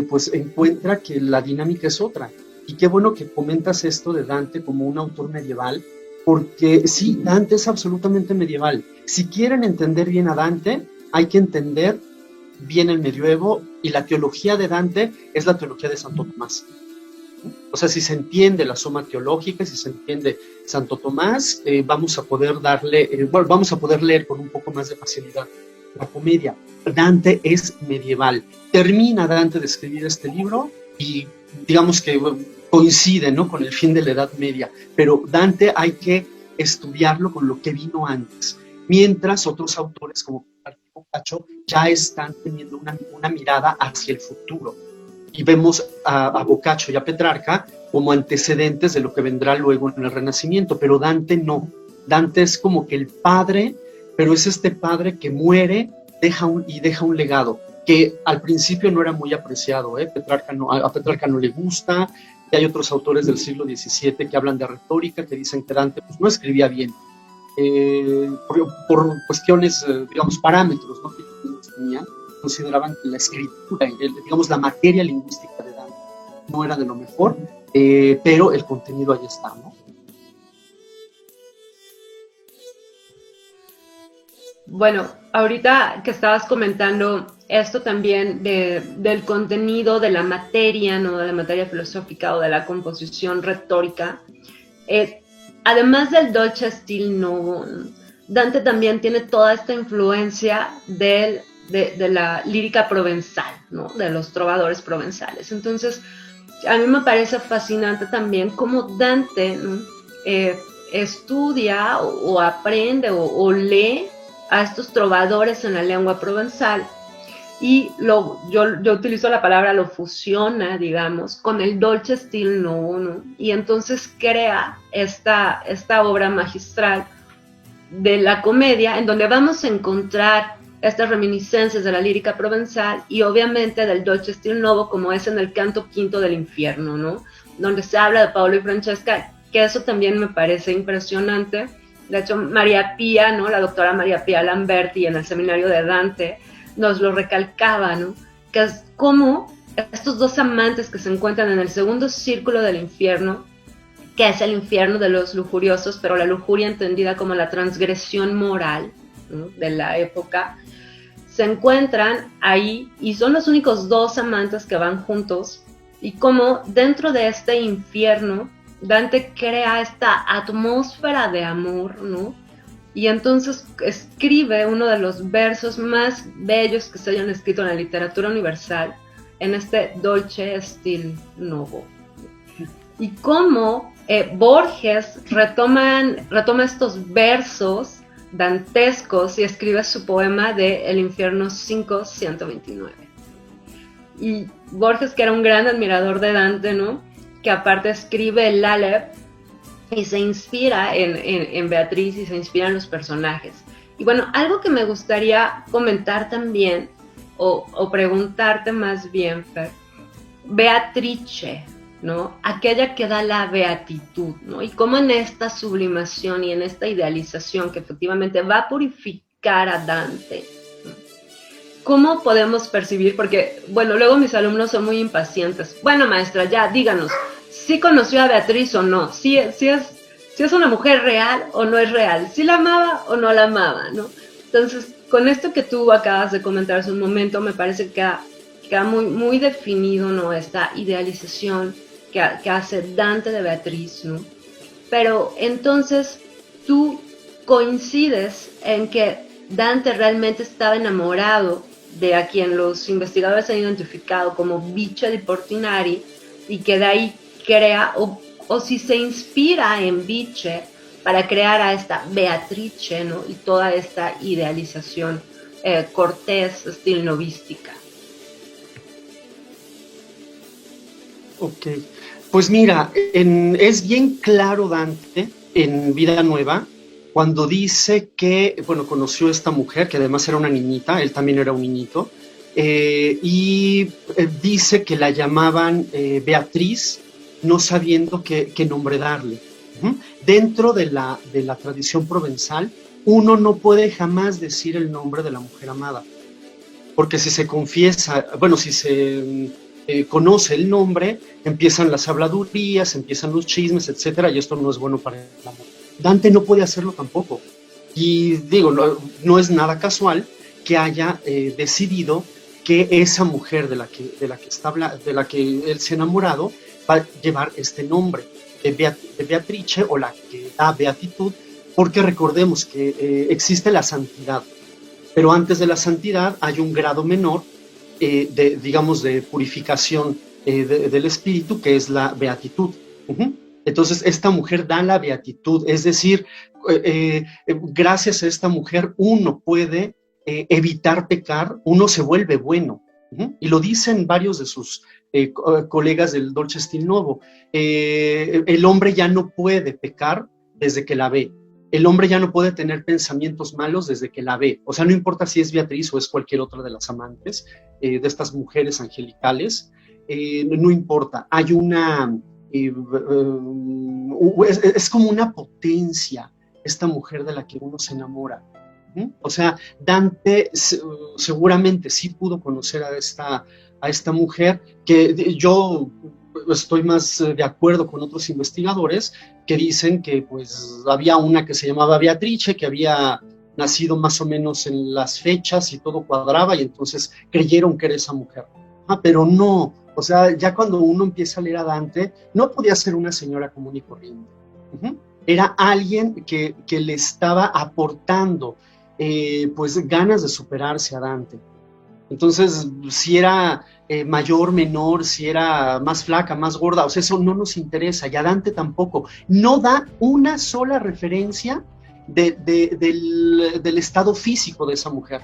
pues encuentra que la dinámica es otra. Y qué bueno que comentas esto de Dante como un autor medieval, porque sí, Dante es absolutamente medieval. Si quieren entender bien a Dante, hay que entender bien el medioevo, y la teología de Dante es la teología de Santo Tomás. O sea, si se entiende la suma teológica, si se entiende Santo Tomás, vamos a poder vamos a poder leer con un poco más de facilidad la comedia. Dante es medieval. Termina Dante de escribir este libro y digamos que coincide, ¿no?, con el fin de la Edad Media, pero Dante hay que estudiarlo con lo que vino antes, mientras otros autores como Boccaccio ya están teniendo una mirada hacia el futuro, y vemos a Boccaccio y a Petrarca como antecedentes de lo que vendrá luego en el Renacimiento, pero Dante no. Dante es como que el padre, pero es este padre que muere, deja un legado que al principio no era muy apreciado, a Petrarca no le gusta, y hay otros autores del siglo XVII que hablan de retórica, que dicen que Dante pues, no escribía bien, por cuestiones, digamos, parámetros, ¿no?, que ellos tenían. Consideraban que la escritura, digamos, la materia lingüística de Dante no era de lo mejor, pero el contenido ahí está, ¿no? Bueno, ahorita que estabas comentando esto también del contenido de la materia, ¿no?, de la materia filosófica o de la composición retórica, además del dolce stil novo, Dante también tiene toda esta influencia de la lírica provenzal, ¿no?, de los trovadores provenzales. Entonces, a mí me parece fascinante también cómo Dante, ¿no?, estudia o aprende o lee a estos trovadores en la lengua provenzal, y yo utilizo la palabra, lo fusiona, digamos, con el dolce stil novo, ¿no?, y entonces crea esta obra magistral de la comedia, en donde vamos a encontrar estas reminiscencias de la lírica provenzal y obviamente del dolce stil novo, como es en el canto quinto del infierno, ¿no?, donde se habla de Paolo y Francesca, que eso también me parece impresionante. De hecho, María Pía, ¿no?, la doctora María Pía Lamberti, en el seminario de Dante, nos lo recalcaba, ¿no?, que es como estos dos amantes que se encuentran en el segundo círculo del infierno, que es el infierno de los lujuriosos, pero la lujuria entendida como la transgresión moral, ¿no?, de la época, se encuentran ahí y son los únicos dos amantes que van juntos, y como dentro de este infierno Dante crea esta atmósfera de amor, ¿no?, y entonces escribe uno de los versos más bellos que se hayan escrito en la literatura universal, en este dolce stil novo. Y cómo Borges retoma estos versos dantescos y escribe su poema de El infierno 5:129. Y Borges, que era un gran admirador de Dante, ¿no?, que aparte escribe el Aleph y se inspira en Beatriz y se inspira en los personajes. Y bueno, algo que me gustaría comentar también, o preguntarte más bien, Fer, Beatrice, ¿no?, aquella que da la beatitud, ¿no?, y cómo en esta sublimación y en esta idealización que efectivamente va a purificar a Dante, ¿no?, ¿cómo podemos percibir? Porque, bueno, luego mis alumnos son muy impacientes. Bueno, maestra, ya, díganos, ¿sí conoció a Beatriz o no? ¿Sí es una mujer real o no es real? ¿Sí la amaba o no la amaba, ¿no? Entonces, con esto que tú acabas de comentar hace un momento, me parece que queda muy, muy definido, ¿no?, esta idealización que hace Dante de Beatriz, ¿no? Pero entonces, tú coincides en que Dante realmente estaba enamorado de a quien los investigadores han identificado como Bice di Portinari, y que de ahí crea, o si se inspira en Bice para crear a esta Beatrice, ¿no? Y toda esta idealización cortés, stilnovística. Ok, pues mira, es bien claro Dante en Vida Nueva cuando dice que, bueno, conoció a esta mujer, que además era una niñita, él también era un niñito, y dice que la llamaban Beatriz, no sabiendo qué nombre darle. Dentro de la tradición provenzal, uno no puede jamás decir el nombre de la mujer amada, porque si se confiesa, bueno, si se conoce el nombre, empiezan las habladurías, empiezan los chismes, etcétera, y esto no es bueno para el amor. Dante no puede hacerlo tampoco, y digo, no es nada casual que haya decidido que esa mujer de la que él se ha enamorado va a llevar este nombre de Beatrice, o la que da beatitud, porque recordemos que existe la santidad, pero antes de la santidad hay un grado menor digamos, de purificación del espíritu, que es la beatitud. Entonces, esta mujer da la beatitud, es decir, gracias a esta mujer uno puede evitar pecar, uno se vuelve bueno. Y lo dicen varios de sus colegas del Dolce Stil Novo. El hombre ya no puede pecar desde que la ve. El hombre ya no puede tener pensamientos malos desde que la ve. O sea, no importa si es Beatriz o es cualquier otra de las amantes de estas mujeres angelicales, no importa. Hay una... es como una potencia esta mujer de la que uno se enamora. O sea, Dante seguramente sí pudo conocer a esta mujer, que yo estoy más de acuerdo con otros investigadores que dicen que pues había una que se llamaba Beatrice, que había nacido más o menos en las fechas y todo cuadraba, y entonces creyeron que era esa mujer. Pero no, o sea, ya cuando uno empieza a leer a Dante, no podía ser una señora común y corriente. Era alguien que le estaba aportando pues ganas de superarse a Dante. Entonces, si era mayor, menor, si era más flaca, más gorda, o sea, eso no nos interesa, y a Dante tampoco. No da una sola referencia del estado físico de esa mujer.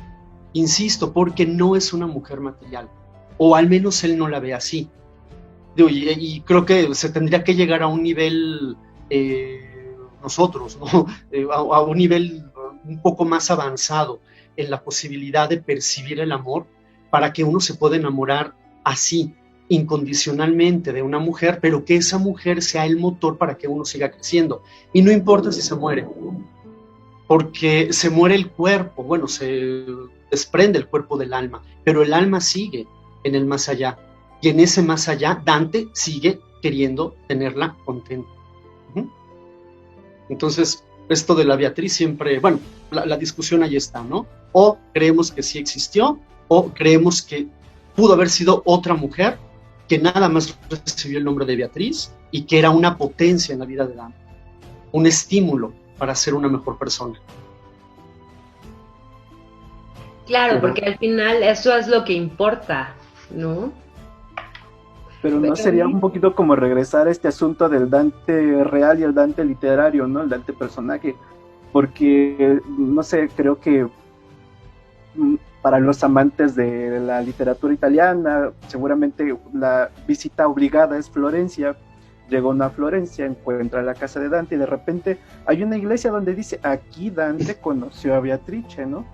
Insisto, porque no es una mujer material, o al menos él no la ve así. Y creo que se tendría que llegar a un nivel, nosotros, ¿no? A un nivel un poco más avanzado en la posibilidad de percibir el amor, para que uno se pueda enamorar así, incondicionalmente, de una mujer, pero que esa mujer sea el motor para que uno siga creciendo. Y no importa si se muere, porque se muere el cuerpo, bueno, se desprende el cuerpo del alma, pero el alma sigue en el más allá, y en ese más allá Dante sigue queriendo tenerla contenta. Entonces, esto de la Beatriz siempre, bueno, la discusión ahí está, ¿no? O creemos que sí existió, o creemos que pudo haber sido otra mujer que nada más recibió el nombre de Beatriz y que era una potencia en la vida de Dante, un estímulo para ser una mejor persona. Claro, porque al final eso es lo que importa, ¿no? Pero no sería un poquito como regresar a este asunto del Dante real y el Dante literario, ¿no? El Dante personaje, porque, no sé, creo que para los amantes de la literatura italiana, seguramente la visita obligada es Florencia. Llegó a Florencia, encuentra la casa de Dante y de repente hay una iglesia donde dice, aquí Dante conoció a Beatrice, ¿no?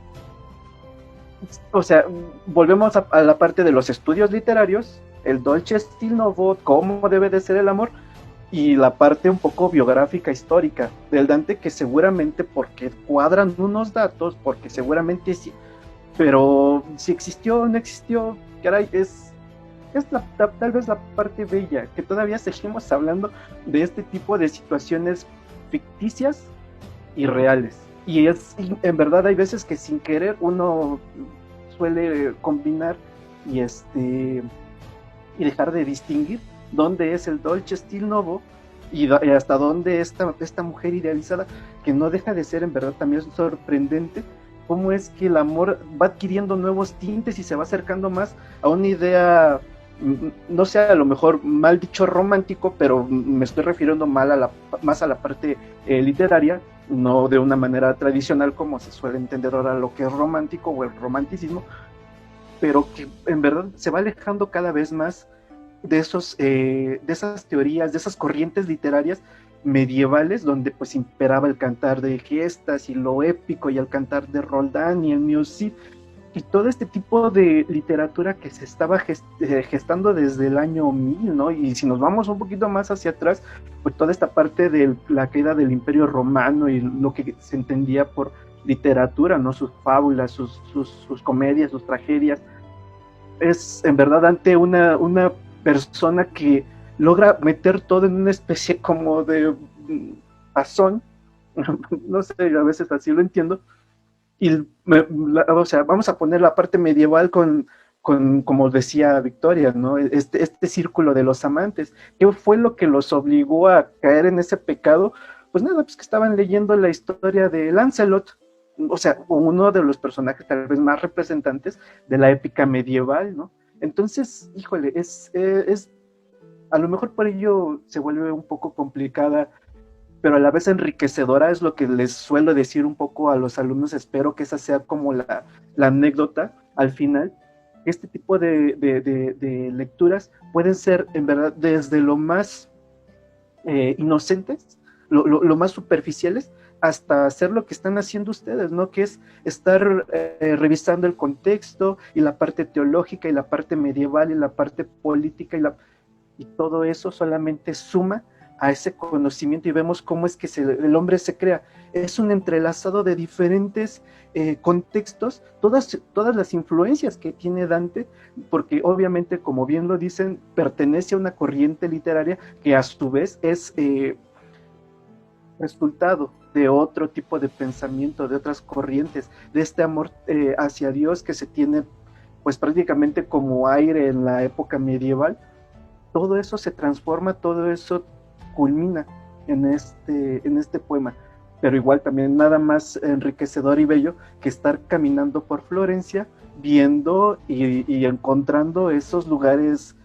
O sea, volvemos a la parte de los estudios literarios, el Dolce Stil Novo, cómo debe de ser el amor, y la parte un poco biográfica, histórica del Dante, que seguramente porque cuadran unos datos, porque seguramente sí, pero si existió o no existió, caray, es tal vez la parte bella, que todavía seguimos hablando de este tipo de situaciones ficticias y reales. Y en verdad hay veces que sin querer uno suele combinar y dejar de distinguir dónde es el Dolce Stil Novo y hasta dónde esta mujer idealizada, que no deja de ser en verdad también sorprendente cómo es que el amor va adquiriendo nuevos tintes y se va acercando más a una idea no sé, a lo mejor mal dicho romántico, pero me estoy refiriendo más a la parte literaria, no de una manera tradicional como se suele entender ahora lo que es romántico o el romanticismo, pero que en verdad se va alejando cada vez más de esas teorías, de esas corrientes literarias medievales donde pues imperaba el cantar de gestas y lo épico y el cantar de Roldán y el Music y todo este tipo de literatura que se estaba gestando desde el año 1000, ¿no? Y si nos vamos un poquito más hacia atrás, pues toda esta parte de la caída del Imperio Romano y lo que se entendía por literatura, ¿no? Sus fábulas, sus comedias, sus tragedias, es en verdad ante una persona que logra meter todo en una especie como de pasón, no sé, a veces así lo entiendo, y o sea, vamos a poner la parte medieval con como decía Victoria, ¿no? Este círculo de los amantes. ¿Qué fue lo que los obligó a caer en ese pecado? Pues nada, pues que estaban leyendo la historia de Lancelot, o sea, uno de los personajes tal vez más representantes de la épica medieval, ¿no? Entonces, híjole, es a lo mejor por ello se vuelve un poco complicada, pero a la vez enriquecedora, es lo que les suelo decir un poco a los alumnos. Espero que esa sea como la anécdota al final. Este tipo de lecturas pueden ser en verdad desde lo más inocentes, lo más superficiales, hasta hacer lo que están haciendo ustedes, ¿no? Que es estar revisando el contexto y la parte teológica y la parte medieval y la parte política y todo eso solamente suma a ese conocimiento y vemos cómo es que el hombre se crea. Es un entrelazado de diferentes contextos, todas las influencias que tiene Dante, porque obviamente, como bien lo dicen, pertenece a una corriente literaria que a su vez es resultado de otro tipo de pensamiento, de otras corrientes, de este amor hacia Dios que se tiene pues prácticamente como aire en la época medieval. Todo eso se transforma, todo eso culmina en este poema, pero igual también nada más enriquecedor y bello que estar caminando por Florencia, viendo y encontrando esos lugares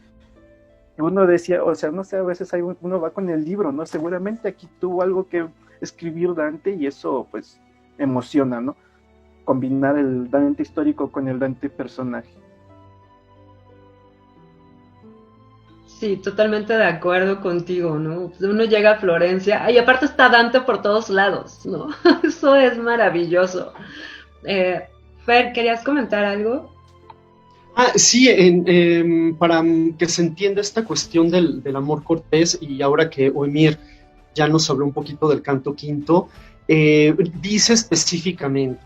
que uno decía, o sea, no sé, a veces uno va con el libro, ¿no? Seguramente aquí tuvo algo que escribir Dante y eso pues emociona, ¿no? Combinar el Dante histórico con el Dante personaje. Sí, totalmente de acuerdo contigo, ¿no? Uno llega a Florencia, y aparte está Dante por todos lados, ¿no? Eso es maravilloso. Fer, ¿querías comentar algo? Sí, para que se entienda esta cuestión del amor cortés, y ahora que Oemir ya nos habló un poquito del canto quinto, dice específicamente,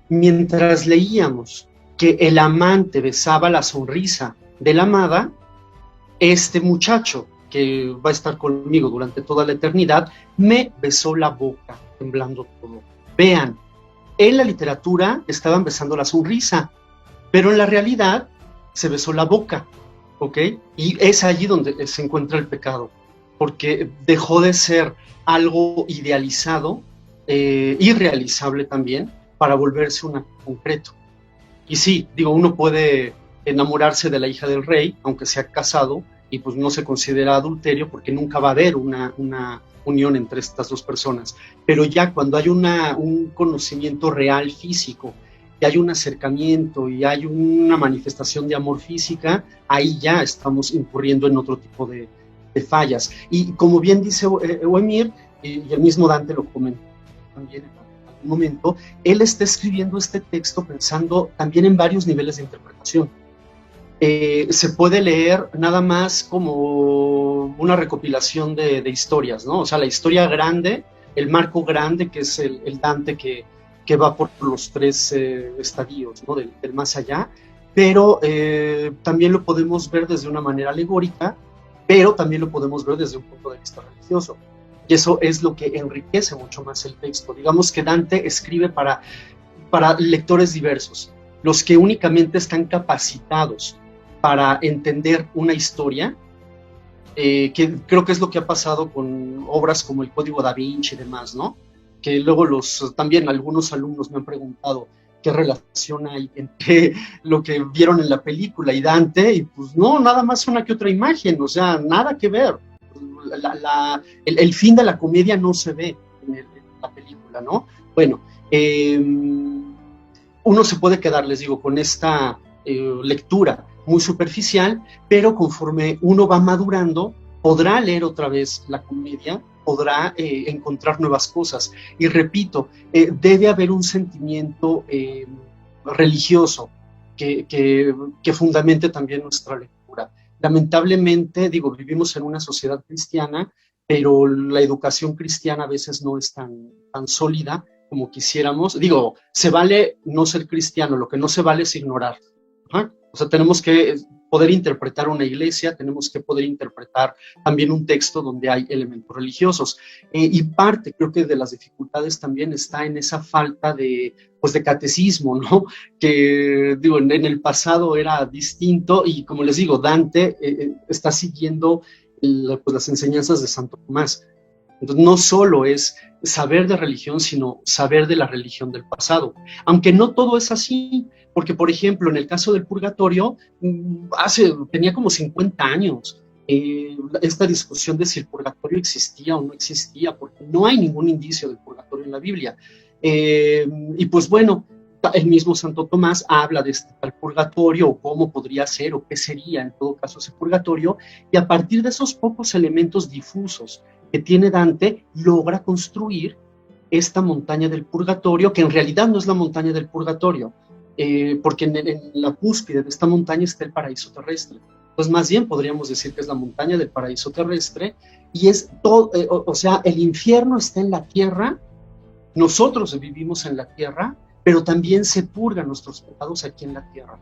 mientras leíamos que el amante besaba la sonrisa de la amada, este muchacho que va a estar conmigo durante toda la eternidad, me besó la boca, temblando todo. Vean, en la literatura estaban besando la sonrisa, pero en la realidad se besó la boca, ¿ok? Y es allí donde se encuentra el pecado, porque dejó de ser algo idealizado, irrealizable también, para volverse un acto concreto. Y sí, digo, uno puede enamorarse de la hija del rey, aunque sea casado, y pues no se considera adulterio porque nunca va a haber una unión entre estas dos personas. Pero ya cuando hay un conocimiento real físico, y hay un acercamiento y hay una manifestación de amor física, ahí ya estamos incurriendo en otro tipo de fallas. Y como bien dice Oemir, y el mismo Dante lo comentó también en algún momento, él está escribiendo este texto pensando también en varios niveles de interpretación. Se puede leer nada más como una recopilación de historias, ¿no? O sea, la historia grande, el marco grande, que es el Dante que va por los tres estadios, ¿no? del más allá, pero también lo podemos ver desde una manera alegórica, pero también lo podemos ver desde un punto de vista religioso. Y eso es lo que enriquece mucho más el texto. Digamos que Dante escribe para lectores diversos, los que únicamente están capacitados para entender una historia, que creo que es lo que ha pasado con obras como el Código Da Vinci y demás, ¿no? Que luego también algunos alumnos me han preguntado, qué relación hay entre lo que vieron en la película y Dante, y pues no, nada más una que otra imagen, o sea, nada que ver. El fin de la comedia no se ve en la película, ¿no? Bueno, uno se puede quedar, les digo, con esta lectura muy superficial, pero conforme uno va madurando, podrá leer otra vez la comedia, podrá encontrar nuevas cosas. Y repito, debe haber un sentimiento religioso que fundamente también nuestra lectura. Lamentablemente, digo, vivimos en una sociedad cristiana, pero la educación cristiana a veces no es tan sólida como quisiéramos. Digo, se vale no ser cristiano, lo que no se vale es ignorar. ¿Ah? O sea, tenemos que poder interpretar una iglesia, tenemos que poder interpretar también un texto donde hay elementos religiosos. Y parte, creo que de las dificultades también está en esa falta de catecismo, ¿no? Que, digo, en el pasado era distinto y, como les digo, Dante está siguiendo las enseñanzas de Santo Tomás. Entonces, no solo es saber de religión, sino saber de la religión del pasado. Aunque no todo es así, porque, por ejemplo, en el caso del purgatorio, tenía como 50 años esta discusión de si el purgatorio existía o no existía, porque no hay ningún indicio del purgatorio en la Biblia. Y pues bueno, el mismo Santo Tomás habla de este tal purgatorio, o cómo podría ser, o qué sería en todo caso ese purgatorio, y a partir de esos pocos elementos difusos que tiene Dante, logra construir esta montaña del purgatorio, que en realidad no es la montaña del purgatorio, porque en la cúspide de esta montaña está el paraíso terrestre. Pues más bien podríamos decir que es la montaña del paraíso terrestre, y es todo, o sea, el infierno está en la tierra, nosotros vivimos en la tierra, pero también se purgan nuestros pecados aquí en la tierra.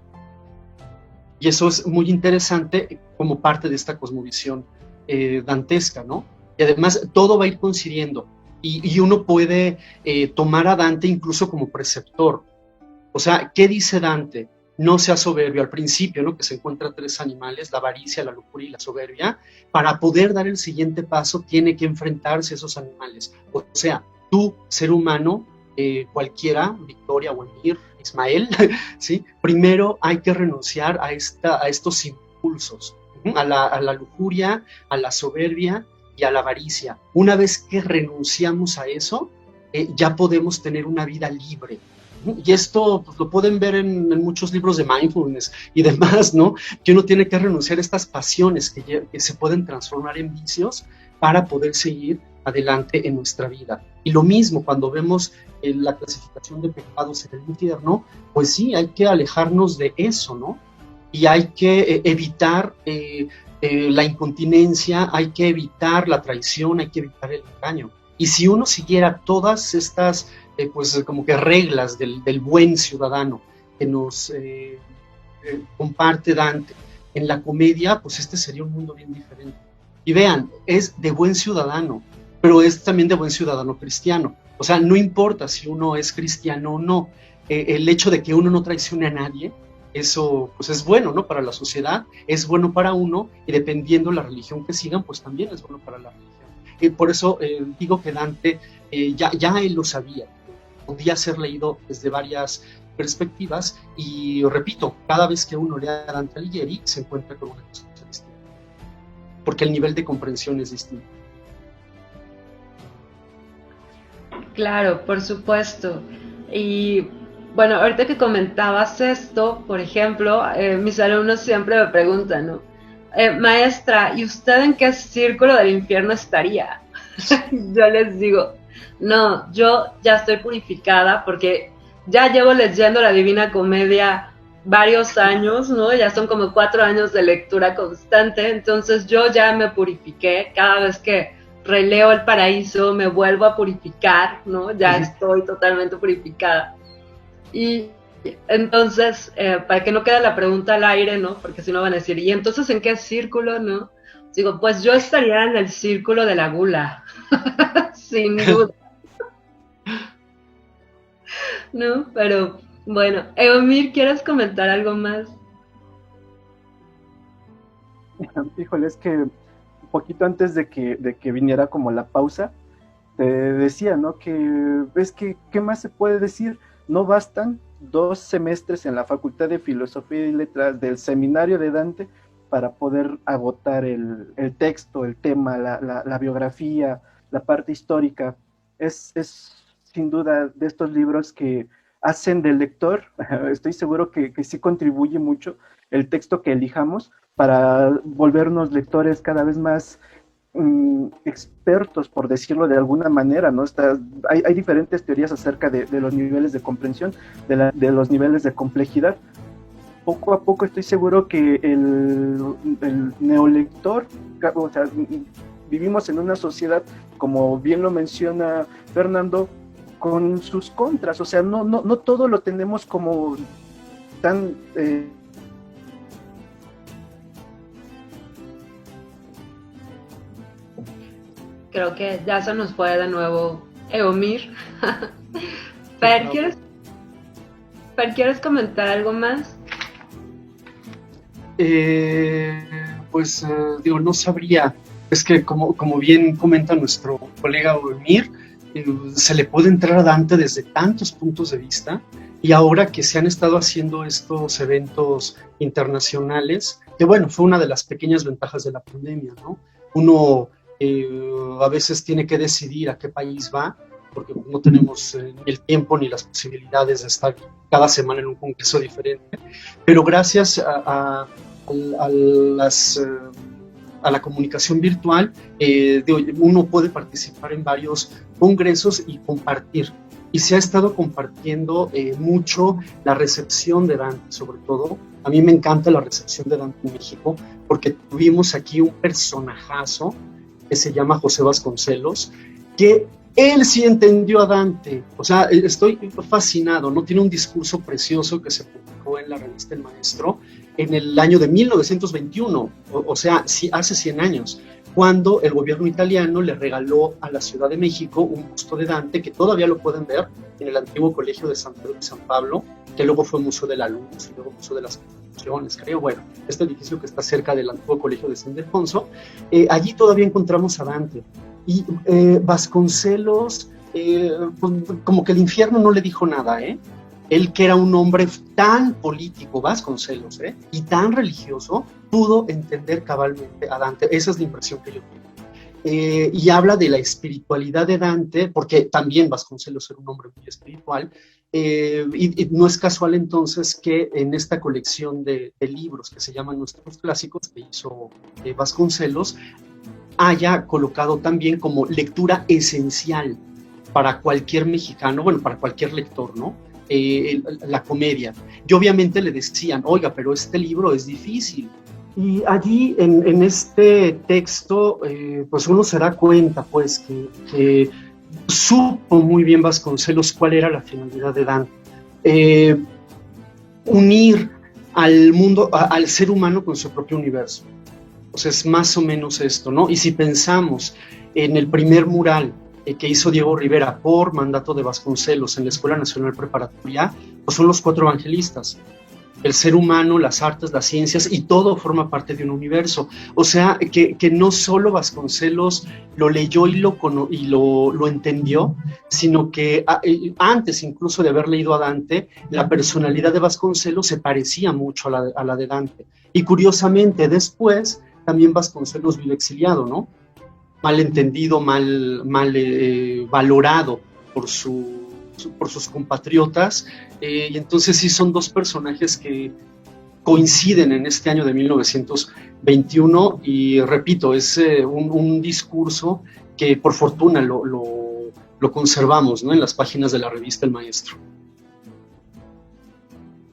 Y eso es muy interesante como parte de esta cosmovisión dantesca, ¿no? Y además todo va a ir coincidiendo, y uno puede tomar a Dante incluso como preceptor. O sea, ¿qué dice Dante? No sea soberbio al principio, ¿no? Que se encuentran tres animales, la avaricia, la lujuria y la soberbia. Para poder dar el siguiente paso, tiene que enfrentarse a esos animales. O sea, tú, ser humano, cualquiera, Victoria o Emir, Ismael, ¿sí? Primero hay que renunciar a estos impulsos, a la lujuria, a la soberbia y a la avaricia. Una vez que renunciamos a eso, ya podemos tener una vida libre. Y esto pues, lo pueden ver en muchos libros de mindfulness y demás, ¿no? Que uno tiene que renunciar a estas pasiones que se pueden transformar en vicios para poder seguir adelante en nuestra vida. Y lo mismo cuando vemos la clasificación de pecados en el infierno, pues sí, hay que alejarnos de eso, ¿no? Y hay que evitar la incontinencia, hay que evitar la traición, hay que evitar el engaño. Y si uno siguiera todas estas pues como que reglas del buen ciudadano que nos comparte Dante en la comedia, pues este sería un mundo bien diferente. Y vean, es de buen ciudadano, pero es también de buen ciudadano cristiano. O sea, no importa si uno es cristiano o no, el hecho de que uno no traicione a nadie, eso pues es bueno, ¿no? Para la sociedad, es bueno para uno, y dependiendo la religión que sigan, pues también es bueno para la religión. Por eso digo que Dante ya él lo sabía, podía ser leído desde varias perspectivas, y repito, cada vez que uno lee a Dante Alighieri se encuentra con una cosa distinta, porque el nivel de comprensión es distinto. Claro, por supuesto. Y bueno, ahorita que comentabas esto, por ejemplo, mis alumnos siempre me preguntan, ¿no? Maestra, ¿y usted en qué círculo del infierno estaría? Yo les digo, no, yo ya estoy purificada porque ya llevo leyendo la Divina Comedia varios años, ¿no? Ya son como 4 años de lectura constante, entonces yo ya me purifiqué. Cada vez que releo el paraíso me vuelvo a purificar, ¿no? Ya estoy totalmente purificada. Y entonces, para que no quede la pregunta al aire, ¿no? Porque si no van a decir, ¿y entonces en qué círculo, no? Digo, pues yo estaría en el círculo de la gula, sin duda. ¿No? Pero bueno, Eomir, ¿quieres comentar algo más? Híjole, es que un poquito antes de que viniera como la pausa, te decía, ¿no? Que es que, ¿qué más se puede decir? No bastan 2 semestres en la Facultad de Filosofía y Letras del Seminario de Dante para poder agotar el texto, el tema, la biografía, la parte histórica. Es sin duda de estos libros que hacen del lector, estoy seguro que sí contribuye mucho el texto que elijamos para volvernos lectores cada vez más expertos, por decirlo de alguna manera, ¿no? Hay diferentes teorías acerca de los niveles de comprensión, de los niveles de complejidad. Poco a poco estoy seguro que el neolector, o sea, vivimos en una sociedad, como bien lo menciona Fernando, con sus contras, o sea, no todo lo tenemos como tan... Creo que ya se nos fue de nuevo Eomir. Fer, ¿quieres comentar algo más? Digo, no sabría. Es que como bien comenta nuestro colega Eomir, se le puede entrar a Dante desde tantos puntos de vista, y ahora que se han estado haciendo estos eventos internacionales, que bueno, fue una de las pequeñas ventajas de la pandemia, ¿no? Uno a veces tiene que decidir a qué país va, porque no tenemos ni el tiempo ni las posibilidades de estar cada semana en un congreso diferente, pero gracias a la comunicación virtual, uno puede participar en varios congresos y compartir. Y se ha estado compartiendo mucho la recepción de Dante, sobre todo. A mí me encanta la recepción de Dante en México, porque tuvimos aquí un personajazo que se llama José Vasconcelos, que él sí entendió a Dante. O sea, estoy fascinado, ¿no? Tiene un discurso precioso que se publicó en la revista El Maestro en el año de 1921, o sea, hace 100 años, cuando el gobierno italiano le regaló a la Ciudad de México un busto de Dante, que todavía lo pueden ver en el antiguo colegio de San Pedro y San Pablo, que luego fue Museo de la Luz y luego Museo de las Constituciones, creo. Bueno, este edificio que está cerca del antiguo colegio de San Ildefonso, allí todavía encontramos a Dante. Y Vasconcelos, como que el infierno no le dijo nada, ¿eh? Él, que era un hombre tan político, Vasconcelos, y tan religioso, pudo entender cabalmente a Dante. Esa es la impresión que yo tengo. Y habla de la espiritualidad de Dante, porque también Vasconcelos era un hombre muy espiritual, y no es casual entonces que en esta colección de libros que se llaman Nuestros Clásicos, que hizo Vasconcelos, haya colocado también como lectura esencial para cualquier mexicano, bueno, para cualquier lector, ¿no? La comedia. Y obviamente le decían, oiga, pero este libro es difícil. Y allí en este texto, pues uno se da cuenta, pues, que supo muy bien Vasconcelos cuál era la finalidad de Dante. Unir al mundo, al ser humano con su propio universo. Pues es más o menos esto, ¿no? Y si pensamos en el primer mural que hizo Diego Rivera por mandato de Vasconcelos en la Escuela Nacional Preparatoria, pues son los 4 evangelistas. El ser humano, las artes, las ciencias, y todo forma parte de un universo. O sea, que no solo Vasconcelos lo leyó y lo entendió, sino que antes incluso de haber leído a Dante, la personalidad de Vasconcelos se parecía mucho a la de Dante. Y curiosamente, después, también Vasconcelos vive exiliado, ¿no? Mal entendido, mal valorado por sus compatriotas, y entonces sí son 2 personajes que coinciden en este año de 1921, y repito, es un discurso que por fortuna lo conservamos, ¿no? En las páginas de la revista El Maestro.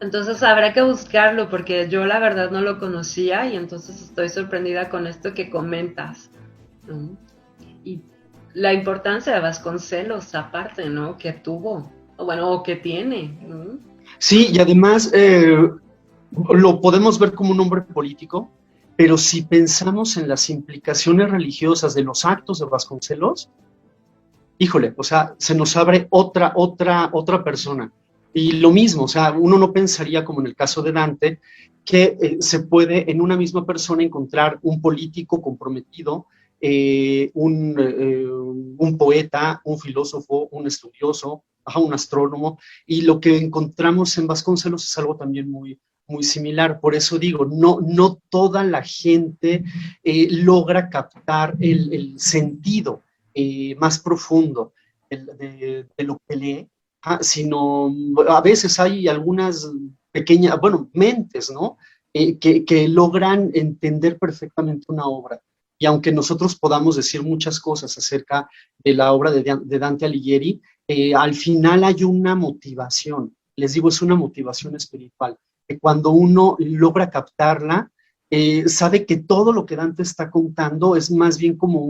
Entonces habrá que buscarlo, porque yo la verdad no lo conocía, y entonces estoy sorprendida con esto que comentas, ¿no? Y la importancia de Vasconcelos, aparte, ¿no? Que tuvo, o que tiene, ¿no? Sí, y además lo podemos ver como un hombre político, pero si pensamos en las implicaciones religiosas de los actos de Vasconcelos, híjole, o sea, se nos abre otra persona. Y lo mismo, o sea, uno no pensaría, como en el caso de Dante, que se puede en una misma persona encontrar un político comprometido, un poeta, un filósofo, un estudioso, un astrónomo, y lo que encontramos en Vasconcelos es algo también muy similar. Por eso digo, no toda la gente logra captar el sentido más profundo de lo que lee, sino a veces hay algunas pequeñas, bueno, mentes, ¿no? Que logran entender perfectamente una obra. Y aunque nosotros podamos decir muchas cosas acerca de la obra de Dante Alighieri, al final hay una motivación, les digo, es una motivación espiritual, que cuando uno logra captarla, sabe que todo lo que Dante está contando es más bien como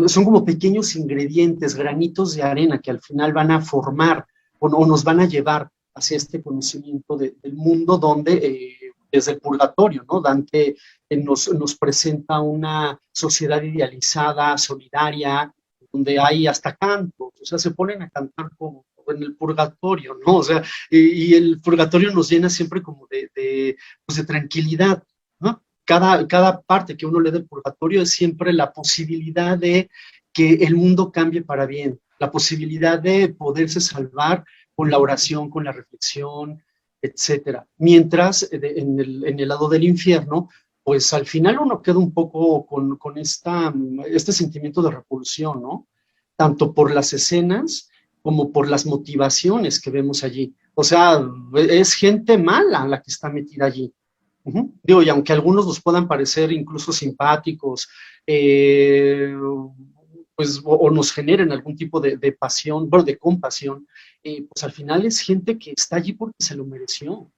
son como pequeños ingredientes, granitos de arena que al final van a formar o nos van a llevar hacia este conocimiento del mundo donde desde el purgatorio, ¿no? Dante nos presenta una sociedad idealizada, solidaria, donde hay hasta cantos, o sea, se ponen a cantar como en el purgatorio, ¿no? O sea, y el purgatorio nos llena siempre como pues de tranquilidad, ¿no? Cada parte que uno lee del purgatorio es siempre la posibilidad de que el mundo cambie para bien, la posibilidad de poderse salvar con la oración, con la reflexión, etcétera. Mientras en el lado del infierno, pues al final uno queda un poco con este sentimiento de repulsión, ¿no? Tanto por las escenas como por las motivaciones que vemos allí. O sea, es gente mala la que está metida allí. Digo, y aunque algunos nos puedan parecer incluso simpáticos, pues, o nos generen algún tipo de pasión, bueno, de compasión, pues al final es gente que está allí porque se lo mereció.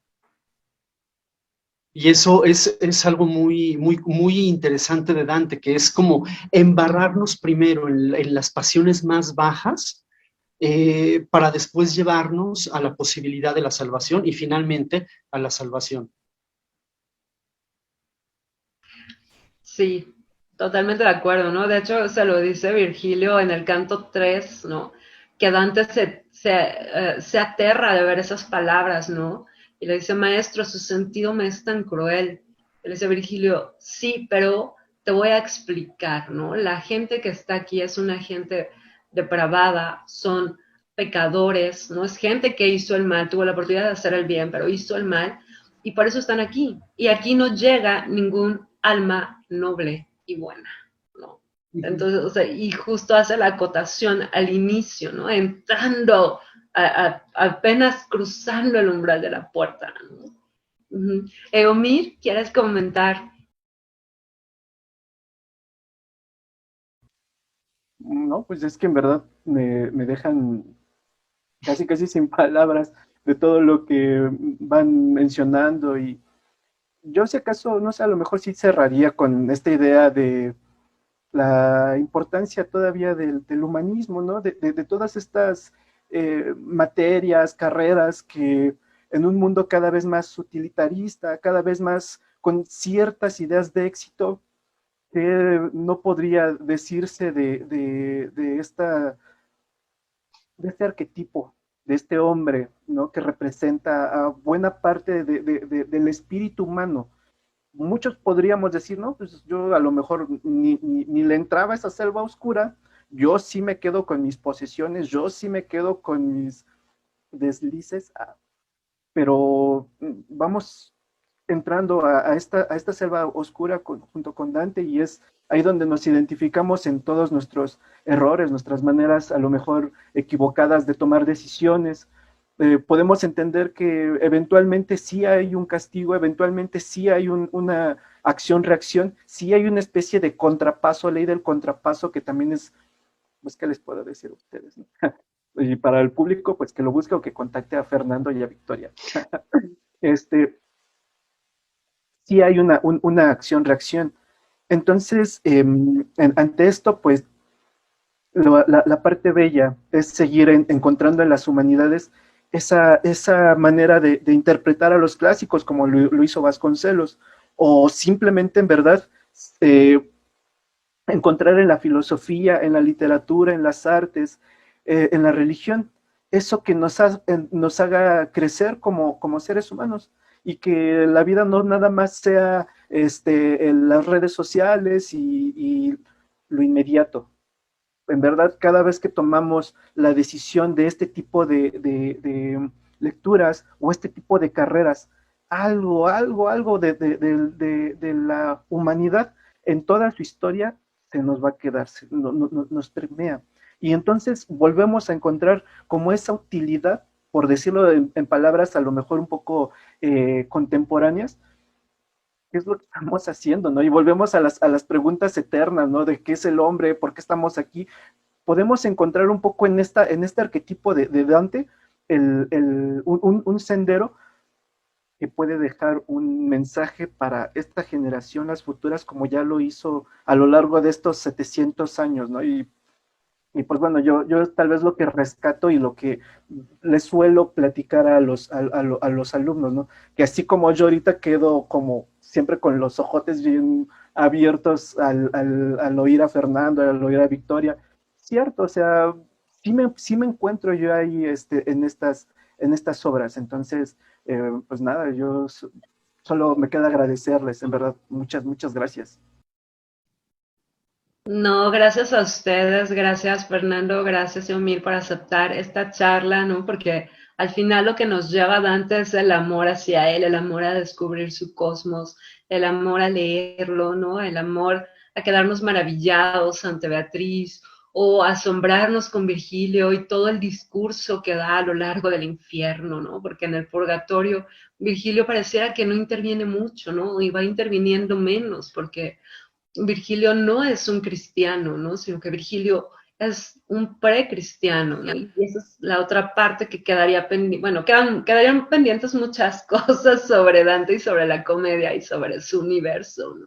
Y eso es algo muy interesante de Dante, que es como embarrarnos primero en las pasiones más bajas, para después llevarnos a la posibilidad de la salvación y finalmente a la salvación. Sí, totalmente de acuerdo, ¿no? De hecho, se lo dice Virgilio en el canto 3, ¿no? Que Dante se aterra de ver esas palabras, ¿no? Y le dice, maestro, su sentido me es tan cruel. Y le dice Virgilio, sí, pero te voy a explicar, ¿no? La gente que está aquí es una gente depravada, son pecadores, ¿no? Es gente que hizo el mal, tuvo la oportunidad de hacer el bien, pero hizo el mal, y por eso están aquí. Y aquí no llega ningún alma noble y buena, ¿no? Entonces, o sea, y justo hace la acotación al inicio, ¿no? Entrando, apenas cruzando el umbral de la puerta, ¿no? Eomir, ¿quieres comentar? No, pues es que en verdad me dejan casi sin palabras de todo lo que van mencionando, y yo si acaso, no sé, a lo mejor sí cerraría con esta idea de la importancia todavía del humanismo, ¿no? De todas estas materias, carreras que en un mundo cada vez más utilitarista, cada vez más con ciertas ideas de éxito, que no podría decirse de este arquetipo, de este hombre, ¿no? Que representa a buena parte del espíritu humano. Muchos podríamos decir, no, pues yo a lo mejor ni le entraba a esa selva oscura, yo sí me quedo con mis posesiones, yo sí me quedo con mis deslices, pero vamos entrando a esta selva oscura junto con Dante, y es ahí donde nos identificamos en todos nuestros errores, nuestras maneras a lo mejor equivocadas de tomar decisiones. Podemos entender que eventualmente sí hay un castigo, eventualmente sí hay una acción-reacción, sí hay una especie de contrapaso, ley del contrapaso, que también es, pues, ¿qué les puedo decir a ustedes, no? Y para el público, pues que lo busque o que contacte a Fernando y a Victoria. Este, sí hay una acción-reacción. Entonces, ante esto, pues la parte bella es seguir encontrando en las humanidades esa manera de interpretar a los clásicos, como lo hizo Vasconcelos, o simplemente en verdad eh, encontrar en la filosofía, en la literatura, en las artes, en la religión, eso que nos haga crecer como seres humanos, y que la vida no nada más sea en las redes sociales y lo inmediato. en verdad, cada vez que tomamos la decisión de este tipo de lecturas o este tipo de carreras, algo de la humanidad en toda su historia se nos va a quedar, nos permea. Y entonces volvemos a encontrar como esa utilidad, por decirlo en palabras a lo mejor un poco contemporáneas, qué es lo que estamos haciendo, ¿no? Y volvemos a las preguntas eternas, ¿no? De qué es el hombre, por qué estamos aquí. Podemos encontrar un poco en este arquetipo de Dante un sendero que puede dejar un mensaje para esta generación, las futuras, como ya lo hizo a lo largo de estos 700 años, ¿no? Y pues bueno, yo tal vez lo que rescato y lo que les suelo platicar a los alumnos, ¿no? Que así como yo ahorita quedo como siempre con los ojotes bien abiertos al oír a Fernando, al oír a Victoria, cierto, o sea, sí me encuentro yo ahí en estas obras, entonces, pues nada, solo me queda agradecerles, en verdad, muchas gracias. No, gracias a ustedes, gracias Fernando, gracias Eumir por aceptar esta charla, ¿no? Porque al final lo que nos lleva a Dante es el amor hacia él, el amor a descubrir su cosmos, el amor a leerlo, ¿no? El amor a quedarnos maravillados ante Beatriz o asombrarnos con Virgilio y todo el discurso que da a lo largo del infierno, ¿no? Porque en el purgatorio Virgilio pareciera que no interviene mucho, ¿no? Y va interviniendo menos porque Virgilio no es un cristiano, ¿no? Sino que Virgilio es un precristiano, ¿no? Y esa es la otra parte que quedaría pendiente, bueno, quedarían pendientes muchas cosas sobre Dante y sobre la comedia y sobre su universo, ¿no?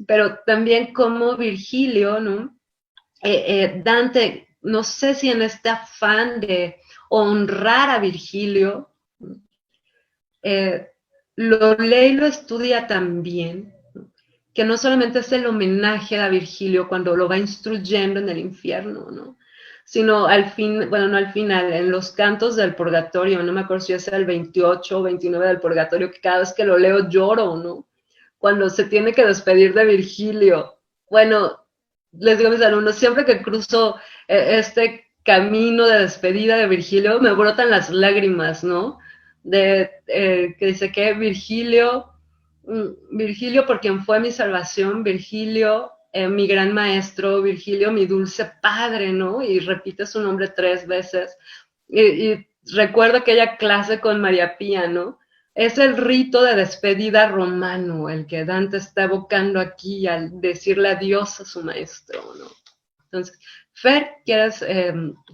Pero también como Virgilio, ¿no? Dante, no sé si en este afán de honrar a Virgilio, eh, lo lee y lo estudia también, que no solamente es el homenaje a Virgilio cuando lo va instruyendo en el infierno, ¿no? Sino al fin, bueno, no al final, en los cantos del purgatorio, no me acuerdo si es el 28 o 29 del purgatorio, que cada vez que lo leo lloro, ¿no? Cuando se tiene que despedir de Virgilio. Bueno, les digo a mis alumnos, siempre que cruzo este camino de despedida de Virgilio, me brotan las lágrimas, ¿no? Que dice que Virgilio por quien fue mi salvación, Virgilio, mi gran maestro, Virgilio, mi dulce padre, ¿no? Y repite su nombre 3 veces. Y recuerdo aquella clase con María Pía, ¿no? Es el rito de despedida romano, el que Dante está evocando aquí al decirle adiós a su maestro, ¿no? Entonces, Fer, ¿quieres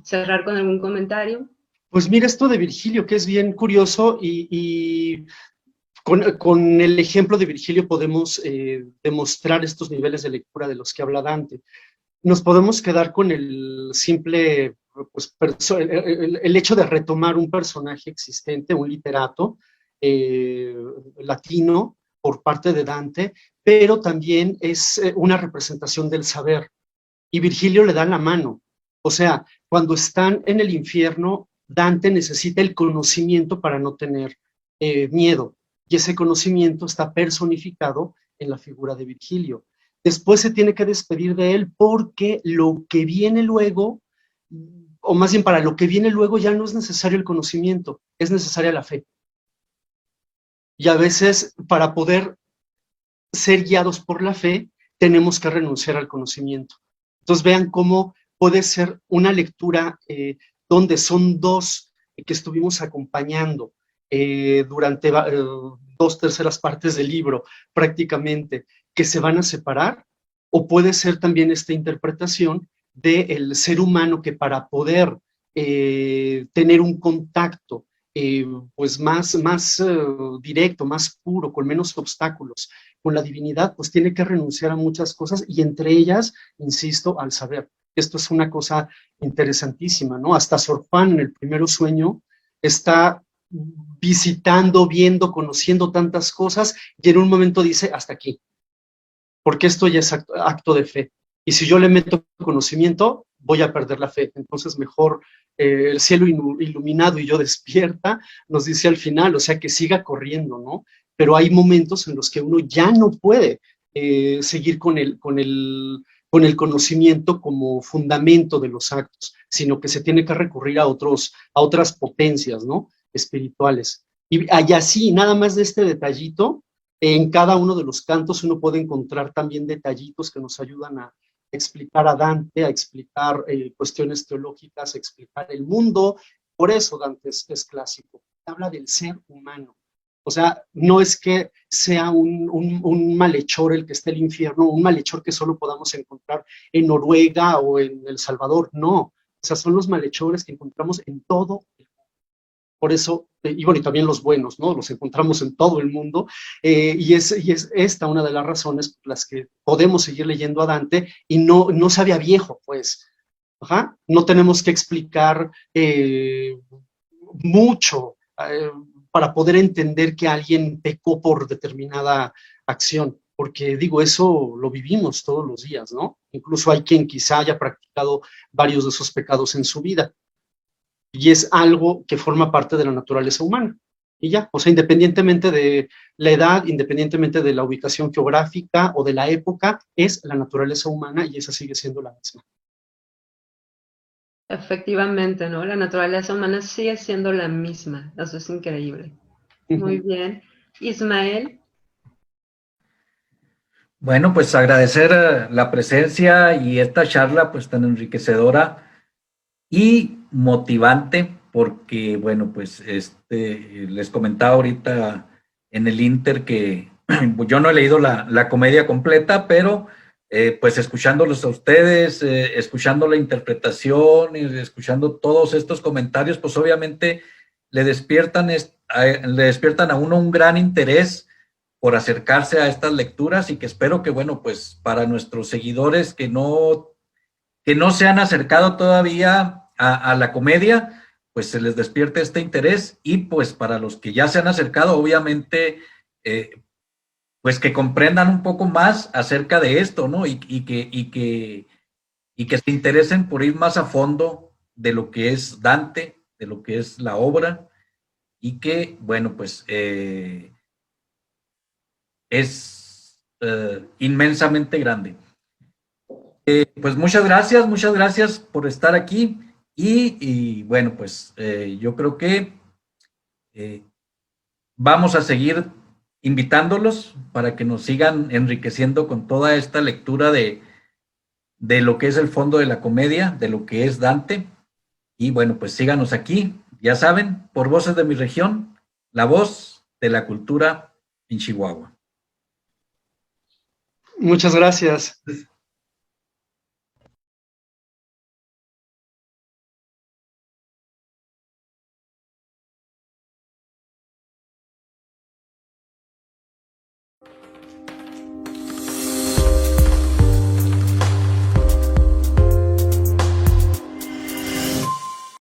cerrar con algún comentario? Pues mira, esto de Virgilio, que es bien curioso y con el ejemplo de Virgilio podemos demostrar estos niveles de lectura de los que habla Dante. Nos podemos quedar con el simple, pues, el hecho de retomar un personaje existente, un literato latino por parte de Dante, pero también es una representación del saber. Y Virgilio le da la mano. O sea, cuando están en el infierno, Dante necesita el conocimiento para no tener miedo. Y ese conocimiento está personificado en la figura de Virgilio. Después se tiene que despedir de él porque lo que viene luego, o más bien para lo que viene luego ya no es necesario el conocimiento, es necesaria la fe. Y a veces para poder ser guiados por la fe, tenemos que renunciar al conocimiento. Entonces vean cómo puede ser una lectura donde son dos que estuvimos acompañando durante 2/3 partes del libro prácticamente, que se van a separar, o puede ser también esta interpretación del ser humano que para poder tener un contacto pues más directo, más puro, con menos obstáculos con la divinidad, pues tiene que renunciar a muchas cosas y entre ellas, insisto, al saber. Esto es una cosa interesantísima, ¿no? Hasta Sor Juan en el Primero Sueño está visitando, viendo, conociendo tantas cosas y en un momento dice, hasta aquí, porque esto ya es acto de fe. Y si yo le meto conocimiento, voy a perder la fe. Entonces mejor el cielo iluminado y yo despierta, nos dice al final, o sea, que siga corriendo, ¿no? Pero hay momentos en los que uno ya no puede seguir con el con el conocimiento como fundamento de los actos, sino que se tiene que recurrir a otras potencias, ¿no? Espirituales. Y así, nada más de este detallito, en cada uno de los cantos uno puede encontrar también detallitos que nos ayudan a explicar a Dante, a explicar cuestiones teológicas, a explicar el mundo. Por eso Dante es clásico. Habla del ser humano. O sea, no es que sea un malhechor el que esté en el infierno, un malhechor que solo podamos encontrar en Noruega o en El Salvador. No. O sea, son los malhechores que encontramos en todo el mundo. Por eso, y bueno, y también los buenos, ¿no? Los encontramos en todo el mundo, y es esta una de las razones por las que podemos seguir leyendo a Dante y no se había viejo, pues. Ajá. No tenemos que explicar mucho para poder entender que alguien pecó por determinada acción, porque digo, eso lo vivimos todos los días, ¿no? Incluso hay quien quizá haya practicado varios de esos pecados en su vida. Y es algo que forma parte de la naturaleza humana. Y ya, o sea, independientemente de la edad, independientemente de la ubicación geográfica o de la época, es la naturaleza humana y esa sigue siendo la misma. Efectivamente, ¿no? La naturaleza humana sigue siendo la misma. Eso es increíble. Muy bien. Ismael. Bueno, pues agradecer la presencia y esta charla pues tan enriquecedora y motivante, porque bueno, pues les comentaba ahorita en el Inter que yo no he leído la comedia completa, pero pues escuchándolos a ustedes, escuchando la interpretación y escuchando todos estos comentarios, pues obviamente le despiertan a uno un gran interés por acercarse a estas lecturas y que espero que, bueno, pues para nuestros seguidores que no se han acercado todavía a la comedia, pues se les despierte este interés y pues para los que ya se han acercado, obviamente, pues que comprendan un poco más acerca de esto, ¿no? Y que se interesen por ir más a fondo de lo que es Dante, de lo que es la obra y que, bueno, pues es inmensamente grande. Pues muchas gracias por estar aquí y bueno, pues yo creo que vamos a seguir invitándolos para que nos sigan enriqueciendo con toda esta lectura de lo que es el fondo de la comedia, de lo que es Dante. Y bueno, pues síganos aquí, ya saben, por Voces de mi Región, la voz de la cultura en Chihuahua. Muchas gracias.